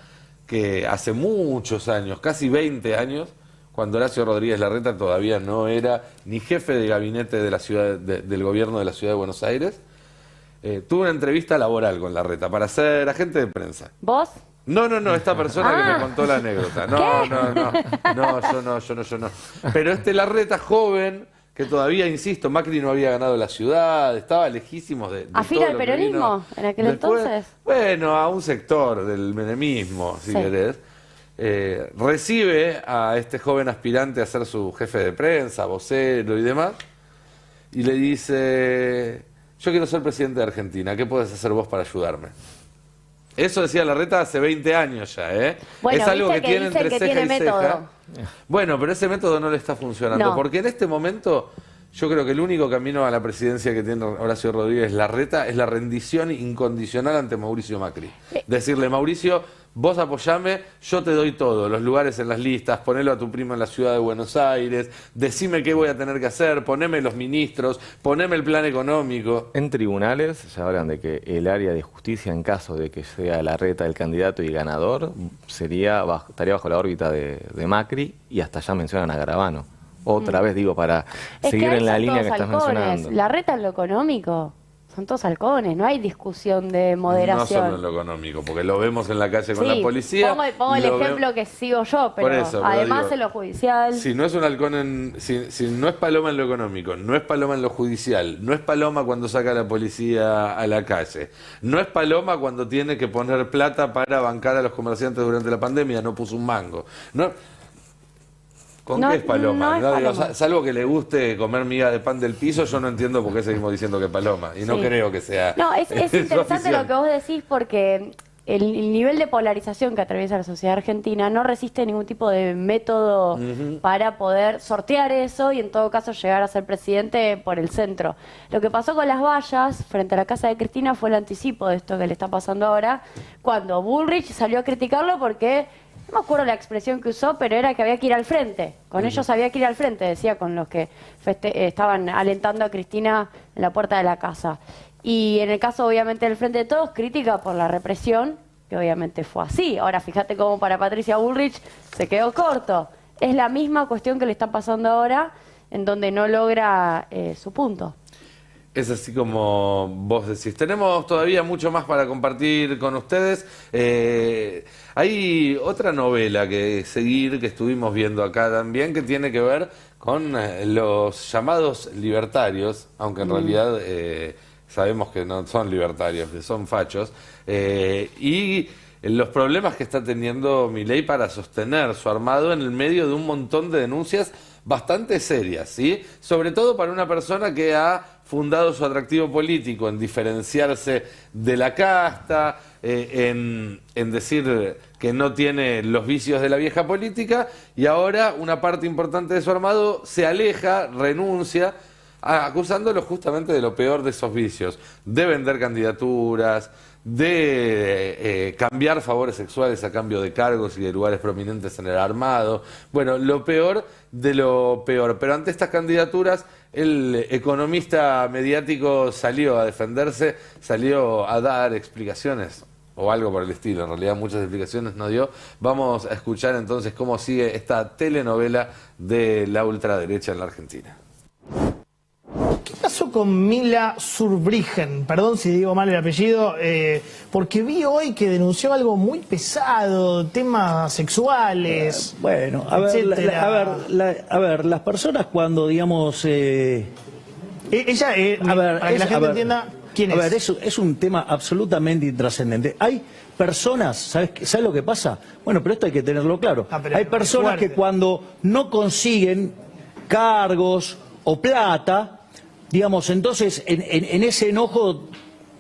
que hace muchos años, casi 20 años, cuando Horacio Rodríguez Larreta todavía no era ni jefe de gabinete de la ciudad, del gobierno de la Ciudad de Buenos Aires, tuvo una entrevista laboral con Larreta para ser agente de prensa. ¿Vos? No, esta persona que me contó la anécdota. Yo no. Pero este Larreta joven, que todavía, insisto, Macri no había ganado la ciudad, estaba lejísimos de ¿Afín todo al lo que peronismo vino en aquel después. entonces? Bueno, a un sector del menemismo, si querés. Recibe a este joven aspirante a ser su jefe de prensa, vocero y demás, y le dice, yo quiero ser presidente de Argentina, ¿qué podés hacer vos para ayudarme? Eso decía Larreta hace 20 años ya, ¿eh? Bueno, es algo que viste tiene dicen entre que ceja tiene y método. ceja. Bueno, pero ese método no le está funcionando, No. porque en este momento yo creo que el único camino a la presidencia que tiene Horacio Rodríguez Larreta es la rendición incondicional ante Mauricio Macri. Decirle, Mauricio, vos apoyame, yo te doy todo, los lugares en las listas, ponelo a tu primo en la ciudad de Buenos Aires, decime qué voy a tener que hacer, poneme los ministros, poneme el plan económico. En tribunales se hablan de que el área de justicia, en caso de que sea Larreta el candidato y ganador, estaría bajo la órbita de Macri, y hasta ya mencionan a Garabano. Otra vez digo, para seguir en la línea que estás mencionando. Larreta en lo económico, son todos halcones, no hay discusión de moderación. No solo en lo económico, porque lo vemos en la calle con Sí, la policía. pongo el ejemplo que sigo yo, pero Por eso, además digo, en lo judicial. Si no es un halcón si no es paloma en lo económico, no es paloma en lo judicial, no es paloma cuando saca a la policía a la calle, no es paloma cuando tiene que poner plata para bancar a los comerciantes durante la pandemia, no puso un mango. ¿Con qué es paloma? No es Digo, paloma. salvo que le guste comer miga de pan del piso, yo no entiendo por qué seguimos diciendo que es paloma. Y no creo que sea. No, es su interesante afición. lo que vos decís, porque el nivel de polarización que atraviesa la sociedad argentina no resiste ningún tipo de método para poder sortear eso y en todo caso llegar a ser presidente por el centro. Lo que pasó con las vallas frente a la casa de Cristina fue el anticipo de esto que le está pasando ahora, cuando Bullrich salió a criticarlo porque, no me acuerdo la expresión que usó, pero era que había que ir al frente. Con ellos había que ir al frente, decía, con los que estaban alentando a Cristina en la puerta de la casa. Y en el caso, obviamente, del Frente de Todos, crítica por la represión, que obviamente fue así. Ahora, fíjate cómo para Patricia Bullrich se quedó corto. Es la misma cuestión que le está pasando ahora, en donde no logra su punto. Es así como vos decís. Tenemos todavía mucho más para compartir con ustedes. Hay otra novela que seguir, que estuvimos viendo acá también, que tiene que ver con los llamados libertarios, aunque en realidad sabemos que no son libertarios, que son fachos, y los problemas que está teniendo Milei para sostener su armado en el medio de un montón de denuncias bastante serias, ¿sí? Sobre todo para una persona que ha fundado su atractivo político en diferenciarse de la casta, en decir que no tiene los vicios de la vieja política, y ahora una parte importante de su armado se aleja, renuncia, acusándolo justamente de lo peor de esos vicios, de vender candidaturas, de cambiar favores sexuales a cambio de cargos y de lugares prominentes en el armado. Bueno, lo peor de lo peor. Pero ante estas candidaturas, el economista mediático salió a defenderse, salió a dar explicaciones, o algo por el estilo. En realidad muchas explicaciones no dio. Vamos a escuchar entonces cómo sigue esta telenovela de la ultraderecha en la Argentina. ¿Qué pasó con Mila Zurbriggen? Perdón si digo mal el apellido, porque vi hoy que denunció algo muy pesado, temas sexuales. Bueno, a ver, las personas cuando, digamos... ella, para que la gente entienda, ¿Quién A es? ver, es un tema absolutamente intrascendente. Hay personas, ¿sabes lo que pasa? Bueno, pero esto hay que tenerlo claro. pero Hay personas fuerte. que cuando no consiguen cargos o plata, digamos, entonces en ese enojo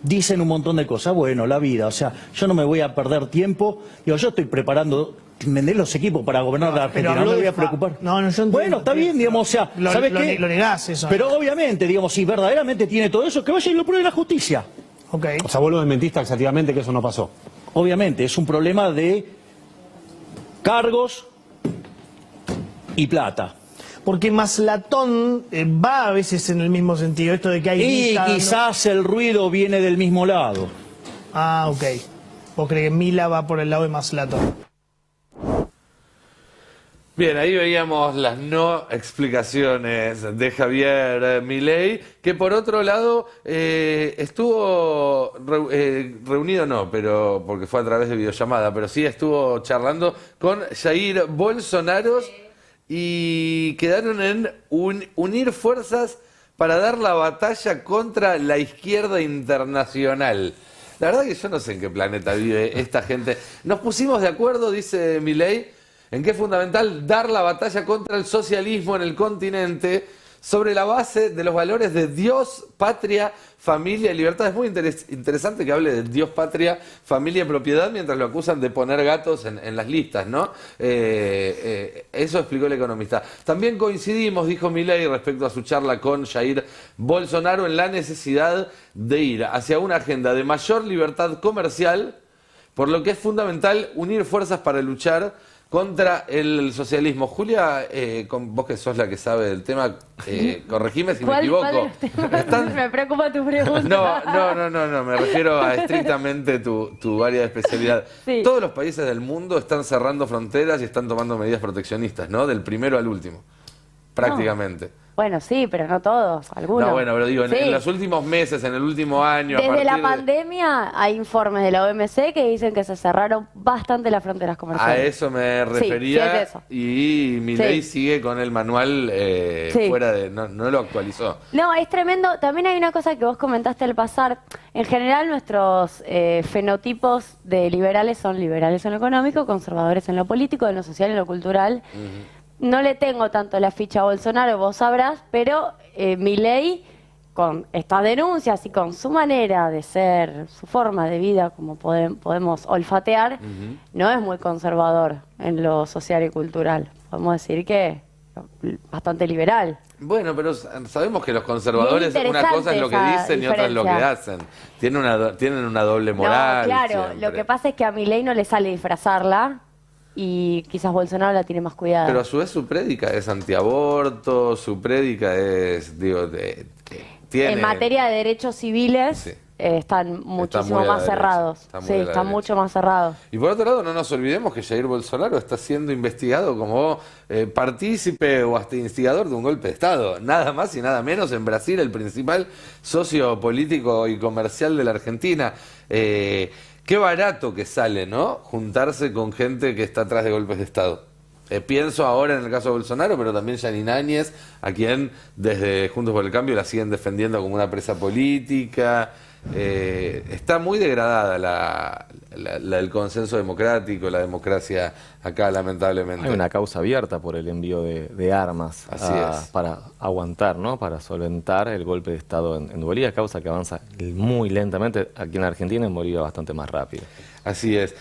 dicen un montón de cosas. Bueno, la vida, o sea, yo no me voy a perder tiempo. Digo, yo estoy preparando los equipos para gobernar la Argentina, no me voy a preocupar. Bueno, está bien, digamos, o sea, ¿sabes qué? Lo negás eso. Pero obviamente, digamos, si verdaderamente tiene todo eso, que vaya y lo pruebe la justicia. Okay. O sea, vos lo desmentís taxativamente que eso no pasó. Obviamente, es un problema de cargos y plata. Porque Maslatón va a veces en el mismo sentido, esto de que hay... Y lista, quizás el ruido viene del mismo lado. Ah, ok. ¿Vos crees que Mila va por el lado de Maslatón? Bien, ahí veíamos las no explicaciones de Javier Milei, que por otro lado estuvo reunido, no, pero porque fue a través de videollamada, pero sí estuvo charlando con Jair Bolsonaro y quedaron en unir fuerzas para dar la batalla contra la izquierda internacional. La verdad que yo no sé en qué planeta vive esta gente. Nos pusimos de acuerdo, dice Milei, en que es fundamental dar la batalla contra el socialismo en el continente sobre la base de los valores de Dios, patria, familia y libertad. Es muy interesante que hable de Dios, patria, familia y propiedad mientras lo acusan de poner gatos en las listas, ¿no? Eso explicó el economista. También coincidimos, dijo Milei, respecto a su charla con Jair Bolsonaro, en la necesidad de ir hacia una agenda de mayor libertad comercial, por lo que es fundamental unir fuerzas para luchar contra el socialismo. Julia, vos que sos la que sabe del tema, corregime si me equivoco. Me preocupa tu pregunta. No, me refiero a estrictamente tu área de especialidad. Sí. Todos los países del mundo están cerrando fronteras y están tomando medidas proteccionistas, ¿no? Del primero al último, prácticamente. Bueno, sí, pero no todos, algunos. No, bueno, pero digo, Sí. en los últimos meses, en el último año, Desde la a partir pandemia hay informes de la OMC que dicen que se cerraron bastante las fronteras a comerciales. eso me refería, sí, es eso. y Milei Sí. sigue con el manual Sí. fuera de... No lo actualizó. No, es tremendo. También hay una cosa que vos comentaste al pasar. En general nuestros fenotipos de liberales son liberales en lo económico, conservadores en lo político, en lo social y en lo cultural. No le tengo tanto la ficha a Bolsonaro, vos sabrás, pero Milei, con estas denuncias y con su manera de ser, su forma de vida, como podemos olfatear, no es muy conservador en lo social y cultural. Podemos decir que bastante liberal. Bueno, pero sabemos que los conservadores, Bien una cosa es lo que esa dicen y otra es lo que diferencia. hacen. Tienen una doble moral. No, claro, siempre. lo que pasa es que a Milei no le sale disfrazarla y quizás Bolsonaro la tiene más cuidada. Pero a su vez su prédica es antiaborto, su prédica es, tiene... En materia de derechos civiles están muchísimo muy a la más derecha, cerrados. está muy Sí, a la están derecha. mucho más cerrados. Y por otro lado, no nos olvidemos que Jair Bolsonaro está siendo investigado como partícipe o hasta instigador de un golpe de Estado. Nada más y nada menos en Brasil, el principal socio político y comercial de la Argentina. Qué barato que sale, ¿no? Juntarse con gente que está atrás de golpes de Estado. Pienso ahora en el caso de Bolsonaro, pero también Yanine Áñez, a quien desde Juntos por el Cambio la siguen defendiendo como una presa política. Está muy degradada el consenso democrático, la democracia acá, lamentablemente. Hay una causa abierta por el envío de armas para aguantar, ¿no? Para solventar el golpe de Estado en Bolivia, causa que avanza muy lentamente. Aquí en Argentina, en Bolivia bastante más rápido. Así es.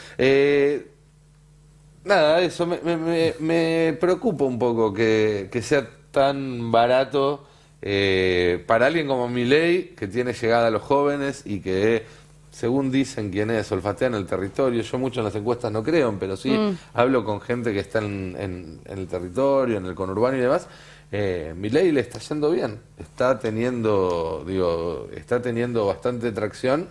Nada, eso me preocupa un poco que sea tan barato para alguien como Milei, que tiene llegada a los jóvenes y que, según dicen quienes olfatean el territorio, yo mucho en las encuestas no creo, pero sí hablo con gente que está en el territorio, en el conurbano y demás. Milei le está yendo bien, está teniendo bastante tracción,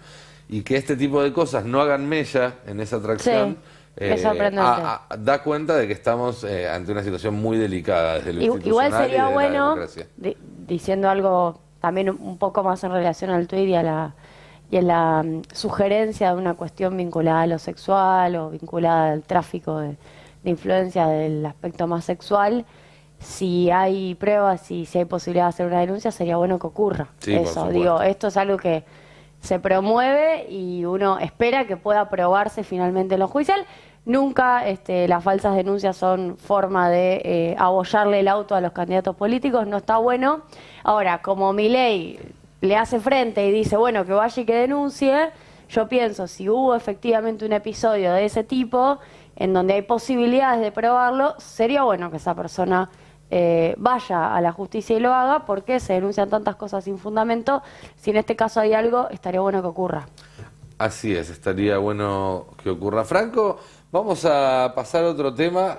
y que este tipo de cosas no hagan mella en esa tracción. Es sorprendente. Da cuenta de que estamos ante una situación muy delicada desde lo institucional Igual sería y de la bueno, democracia. diciendo algo también un poco más en relación al tuit y a la sugerencia de una cuestión vinculada a lo sexual o vinculada al tráfico de influencia del aspecto más sexual. Si hay pruebas y si hay posibilidad de hacer una denuncia, sería bueno que ocurra. Sí, por eso, supuesto. digo, esto es algo que se promueve y uno espera que pueda aprobarse finalmente en lo judicial. Nunca las falsas denuncias son forma de abollarle el auto a los candidatos políticos, no está bueno. Ahora, como Milei le hace frente y dice, bueno, que vaya y que denuncie, yo pienso, si hubo efectivamente un episodio de ese tipo, en donde hay posibilidades de probarlo, sería bueno que esa persona vaya a la justicia y lo haga, porque se denuncian tantas cosas sin fundamento. Si en este caso hay algo, estaría bueno que ocurra. Así es, estaría bueno que ocurra. Franco, vamos a pasar a otro tema.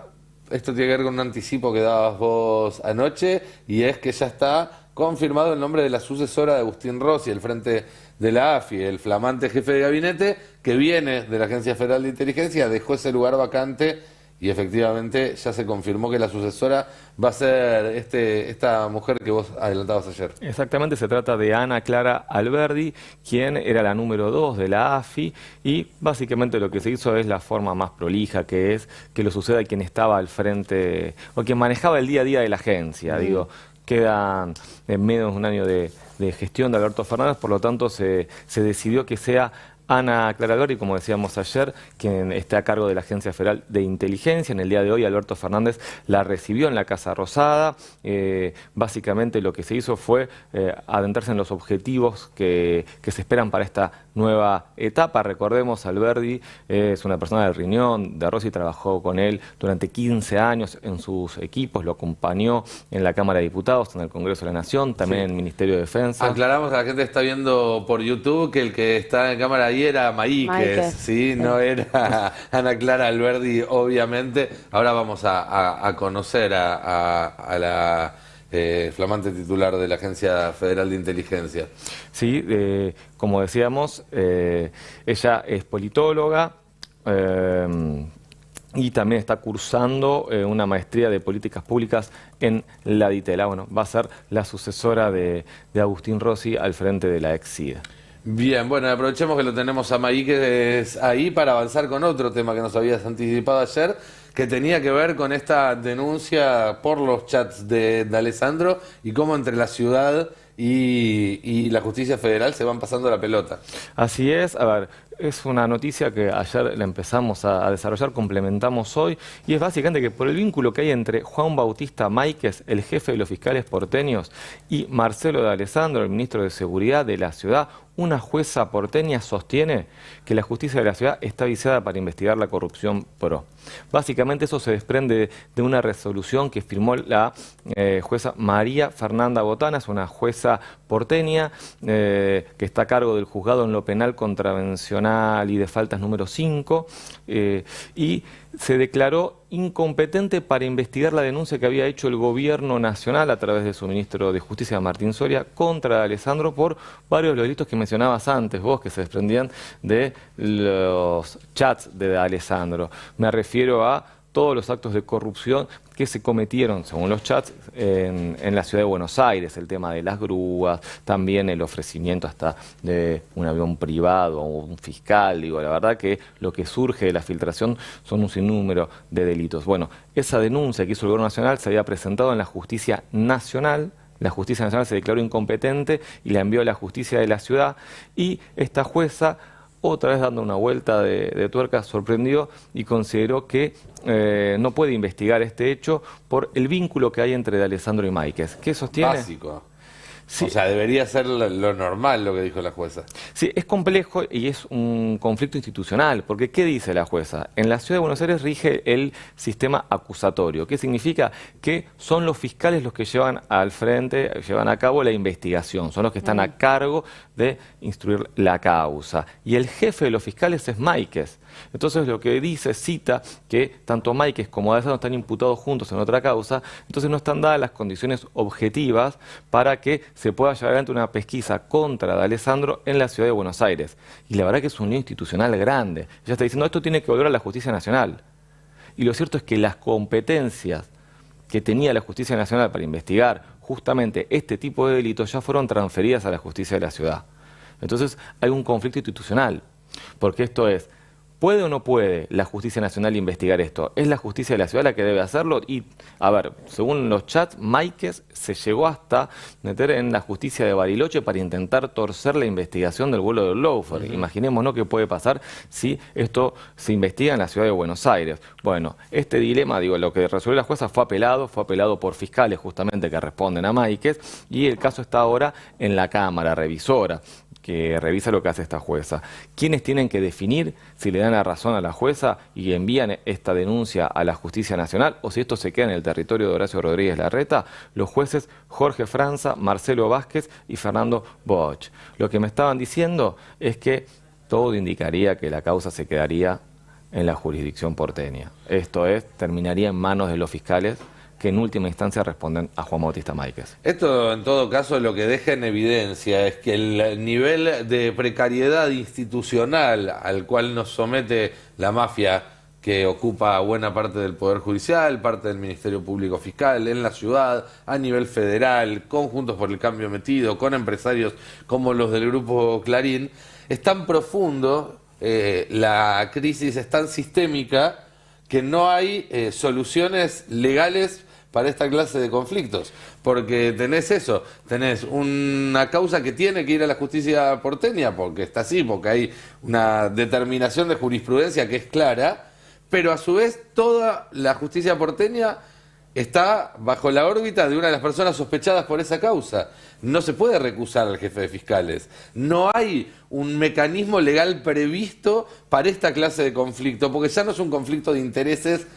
Esto tiene que ver con un anticipo que dabas vos anoche, y es que ya está confirmado el nombre de la sucesora de Agustín Rossi al frente de la AFI, el flamante jefe de gabinete que viene de la Agencia Federal de Inteligencia, dejó ese lugar vacante y efectivamente ya se confirmó que la sucesora va a ser esta mujer que vos adelantabas ayer. Exactamente, se trata de Ana Clara Alberdi, quien era la número 2 de la AFI, y básicamente lo que se hizo es la forma más prolija, que es que lo suceda a quien estaba al frente, o quien manejaba el día a día de la agencia, digo. Quedan en menos de un año de gestión de Alberto Fernández, por lo tanto se decidió que sea Ana Clara Alberdi, como decíamos ayer, quien está a cargo de la Agencia Federal de Inteligencia. En el día de hoy Alberto Fernández la recibió en la Casa Rosada. Básicamente lo que se hizo fue adentrarse en los objetivos que se esperan para esta nueva etapa. Recordemos, Alberdi es una persona del riñón de Rossi, trabajó con él durante 15 años en sus equipos, lo acompañó en la Cámara de Diputados, en el Congreso de la Nación, también en el Ministerio de Defensa. Aclaramos que la gente está viendo por YouTube que el que está en cámara ahí era Maíquez, ¿sí? No era Ana Clara Alberdi, obviamente. Ahora vamos a conocer a la flamante titular de la Agencia Federal de Inteligencia. Sí, como decíamos, ella es politóloga y también está cursando una maestría de políticas públicas en la DITELA. Bueno, va a ser la sucesora de Agustín Rossi al frente de la ex-SIDA. Bien, bueno, aprovechemos que lo tenemos a Maíquez ahí para avanzar con otro tema que nos habías anticipado ayer, que tenía que ver con esta denuncia por los chats de Alessandro y cómo entre la ciudad y la justicia federal se van pasando la pelota. Así es, a ver, es una noticia que ayer la empezamos a desarrollar, complementamos hoy, y es básicamente que por el vínculo que hay entre Juan Bautista Máiquez, el jefe de los fiscales porteños, y Marcelo de Alessandro, el ministro de Seguridad de la ciudad, una jueza porteña sostiene que la justicia de la ciudad está viciada para investigar la corrupción PRO. Básicamente eso se desprende de una resolución que firmó la jueza María Fernanda Botana, es una jueza porteña que está a cargo del juzgado en lo penal contravencional y de faltas número 5, y se declaró incompetente para investigar la denuncia que había hecho el gobierno nacional a través de su ministro de Justicia, Martín Soria, contra Alessandro por varios de los delitos que mencionabas antes vos, que se desprendían de los chats de Alessandro. Me refiero a todos los actos de corrupción que se cometieron, según los chats, en la ciudad de Buenos Aires, el tema de las grúas, también el ofrecimiento hasta de un avión privado o un fiscal. Digo, la verdad que lo que surge de la filtración son un sinnúmero de delitos. Bueno, esa denuncia que hizo el Gobierno Nacional se había presentado en la Justicia Nacional. La Justicia Nacional se declaró incompetente y la envió a la Justicia de la Ciudad, y esta jueza, otra vez dando una vuelta de tuerca, sorprendió y consideró que no puede investigar este hecho por el vínculo que hay entre Alessandro y Máiquez. ¿Qué sostiene? Básico. Sí. O sea, debería ser lo normal lo que dijo la jueza. Sí, es complejo y es un conflicto institucional, porque ¿qué dice la jueza? En la Ciudad de Buenos Aires rige el sistema acusatorio, que significa que son los fiscales los que llevan al frente, llevan a cabo la investigación, son los que están a cargo de instruir la causa. Y el jefe de los fiscales es Máiquez. Entonces lo que dice, cita que tanto Máiquez como Alessandro están imputados juntos en otra causa, entonces no están dadas las condiciones objetivas para que se pueda llevar adelante una pesquisa contra Alessandro en la Ciudad de Buenos Aires. Y la verdad que es un lío institucional grande. Ella está diciendo, esto tiene que volver a la Justicia Nacional. Y lo cierto es que las competencias que tenía la Justicia Nacional para investigar justamente este tipo de delitos ya fueron transferidas a la Justicia de la Ciudad. Entonces hay un conflicto institucional, porque esto es, ¿Puede o no puede la Justicia Nacional investigar esto? ¿Es la Justicia de la Ciudad la que debe hacerlo? Y, a ver, según los chats, Máiquez se llegó hasta meter en la Justicia de Bariloche para intentar torcer la investigación del vuelo del Loafer. Imaginémonos qué puede pasar si esto se investiga en la Ciudad de Buenos Aires. Bueno, este dilema, digo, lo que resolvió la jueza fue apelado por fiscales justamente que responden a Máiquez, y el caso está ahora en la Cámara Revisora, que revisa lo que hace esta jueza. ¿Quiénes tienen que definir si le dan la razón a la jueza y envían esta denuncia a la Justicia Nacional o si esto se queda en el territorio de Horacio Rodríguez Larreta? Los jueces Jorge Franza, Marcelo Vázquez y Fernando Boch. Lo que me estaban diciendo es que todo indicaría que la causa se quedaría en la jurisdicción porteña. Esto es, terminaría en manos de los fiscales que en última instancia responden a Juan Bautista Máiquez. Esto, en todo caso, lo que deja en evidencia es que el nivel de precariedad institucional al cual nos somete la mafia, que ocupa buena parte del Poder Judicial, parte del Ministerio Público Fiscal, en la ciudad, a nivel federal, con Juntos por el Cambio metido, con empresarios como los del Grupo Clarín, es tan profundo, la crisis es tan sistémica, que no hay soluciones legales para esta clase de conflictos, porque tenés eso, tenés una causa que tiene que ir a la justicia porteña, porque está así, porque hay una determinación de jurisprudencia que es clara, pero a su vez toda la justicia porteña está bajo la órbita de una de las personas sospechadas por esa causa. No se puede recusar al jefe de fiscales. No hay un mecanismo legal previsto para esta clase de conflicto, porque ya no es un conflicto de intereses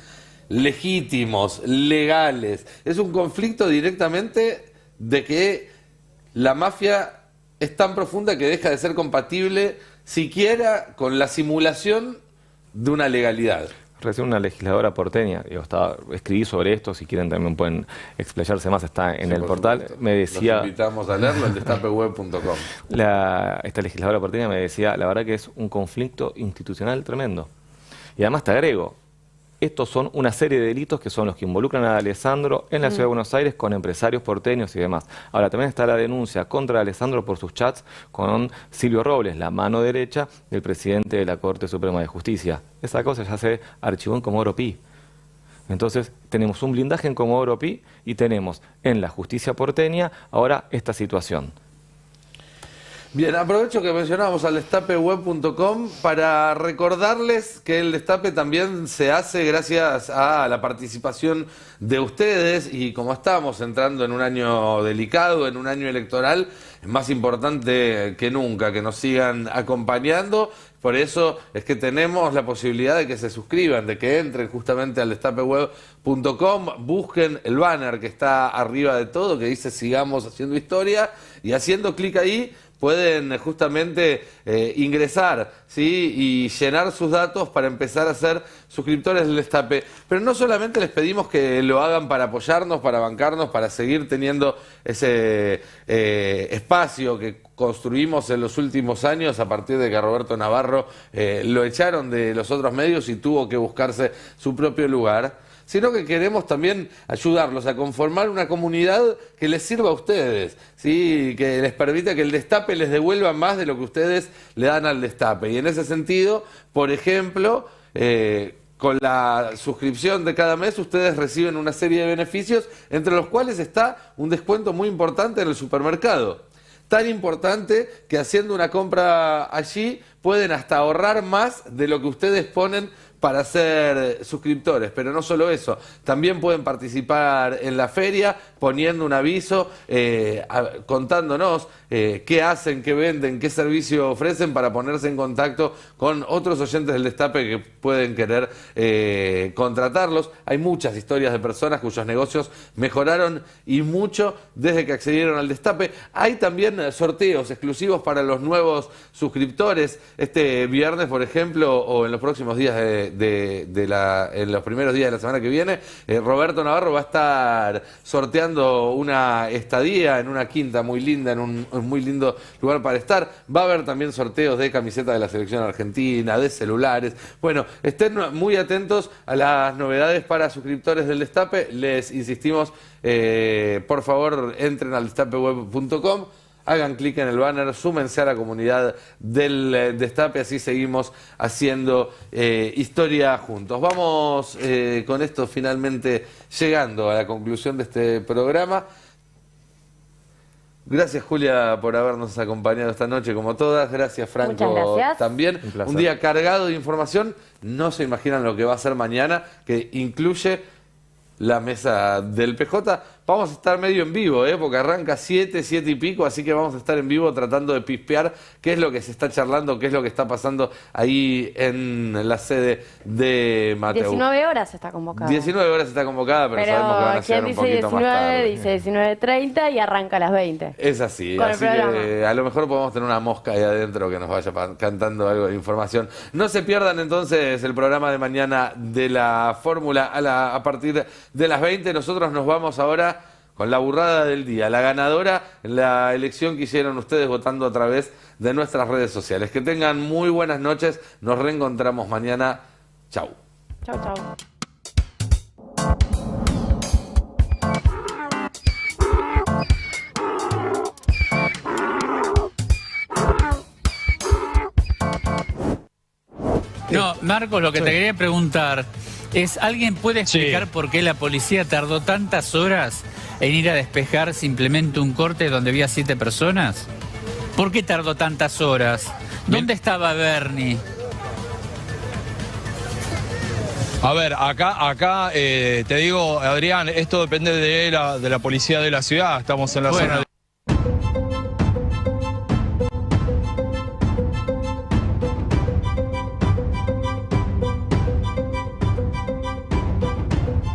legítimos, legales. Es un conflicto directamente de que la mafia es tan profunda que deja de ser compatible siquiera con la simulación de una legalidad. Recién una legisladora porteña, escribí sobre esto, si quieren también pueden explayarse más, está en el portal, supuesto. Me decía... Los invitamos a leerlo en destapeweb.com. Esta legisladora porteña me decía, la verdad que es un conflicto institucional tremendo. Y además te agrego, estos son una serie de delitos que son los que involucran a Alessandro en la Ciudad de Buenos Aires con empresarios porteños y demás. Ahora, también está la denuncia contra Alessandro por sus chats con Silvio Robles, la mano derecha del presidente de la Corte Suprema de Justicia. Esa cosa ya se archivó en Comodoro Pi. Entonces, tenemos un blindaje en Comodoro Pi y tenemos en la justicia porteña ahora esta situación. Bien, aprovecho que mencionamos al destapeweb.com para recordarles que el Destape también se hace gracias a la participación de ustedes, y como estamos entrando en un año delicado, en un año electoral, es más importante que nunca que nos sigan acompañando. Por eso es que tenemos la posibilidad de que se suscriban, de que entren justamente al destapeweb.com, busquen el banner que está arriba de todo, que dice Sigamos Haciendo Historia, y haciendo clic ahí pueden justamente ingresar, ¿sí?, y llenar sus datos para empezar a ser suscriptores del Destape. Pero no solamente les pedimos que lo hagan para apoyarnos, para bancarnos, para seguir teniendo ese espacio que construimos en los últimos años a partir de que Roberto Navarro lo echaron de los otros medios y tuvo que buscarse su propio lugar, sino que queremos también ayudarlos a conformar una comunidad que les sirva a ustedes, ¿sí?, que les permita que el Destape les devuelva más de lo que ustedes le dan al Destape. Y en ese sentido, por ejemplo, con la suscripción de cada mes ustedes reciben una serie de beneficios, entre los cuales está un descuento muy importante en el supermercado. Tan importante que haciendo una compra allí pueden hasta ahorrar más de lo que ustedes ponen para ser suscriptores. Pero no solo eso, también pueden participar en la feria poniendo un aviso, contándonos qué hacen, qué venden, qué servicio ofrecen, para ponerse en contacto con otros oyentes del Destape que pueden querer contratarlos. Hay muchas historias de personas cuyos negocios mejoraron y mucho desde que accedieron al Destape. Hay también sorteos exclusivos para los nuevos suscriptores. Este viernes, por ejemplo, o en los próximos días en los primeros días de la semana que viene, Roberto Navarro va a estar sorteando una estadía en una quinta muy linda, en un muy lindo lugar para estar. Va a haber también sorteos de camisetas de la selección argentina, de celulares. Bueno, estén muy atentos a las novedades para suscriptores del Destape. Les insistimos, por favor, entren al destapeweb.com, hagan clic en el banner, súmense a la comunidad del Destape, así seguimos haciendo historia juntos. Vamos con esto finalmente llegando a la conclusión de este programa. Gracias, Julia, por habernos acompañado esta noche como todas. Gracias, Franco. Muchas gracias. También. Un día cargado de información. No se imaginan lo que va a ser mañana, que incluye la mesa del PJ. Vamos a estar medio en vivo, porque arranca 7 y pico, así que vamos a estar en vivo tratando de pispear qué es lo que se está charlando, qué es lo que está pasando ahí en la sede de Mateu. 19 horas está convocada. 19 horas está convocada, pero sabemos que van a llegar un poquito más tarde. Dice 19:30 y arranca a las 20. Es así, Con el así programa. que a lo mejor podemos tener una mosca ahí adentro que nos vaya cantando algo de información. No se pierdan entonces el programa de mañana de la Fórmula a partir de las 20. Nosotros nos vamos ahora con la burrada del día, la ganadora, la elección que hicieron ustedes votando a través de nuestras redes sociales. Que tengan muy buenas noches, nos reencontramos mañana. Chau. Chau, chau. No, Marcos, lo que te quería preguntar es, ¿alguien puede explicar por qué la policía tardó tantas horas en ir a despejar simplemente un corte donde había 7 personas? ¿Por qué tardó tantas horas? ¿Dónde estaba Bernie? A ver, acá te digo, Adrián, esto depende de la policía de la ciudad. Estamos en la zona de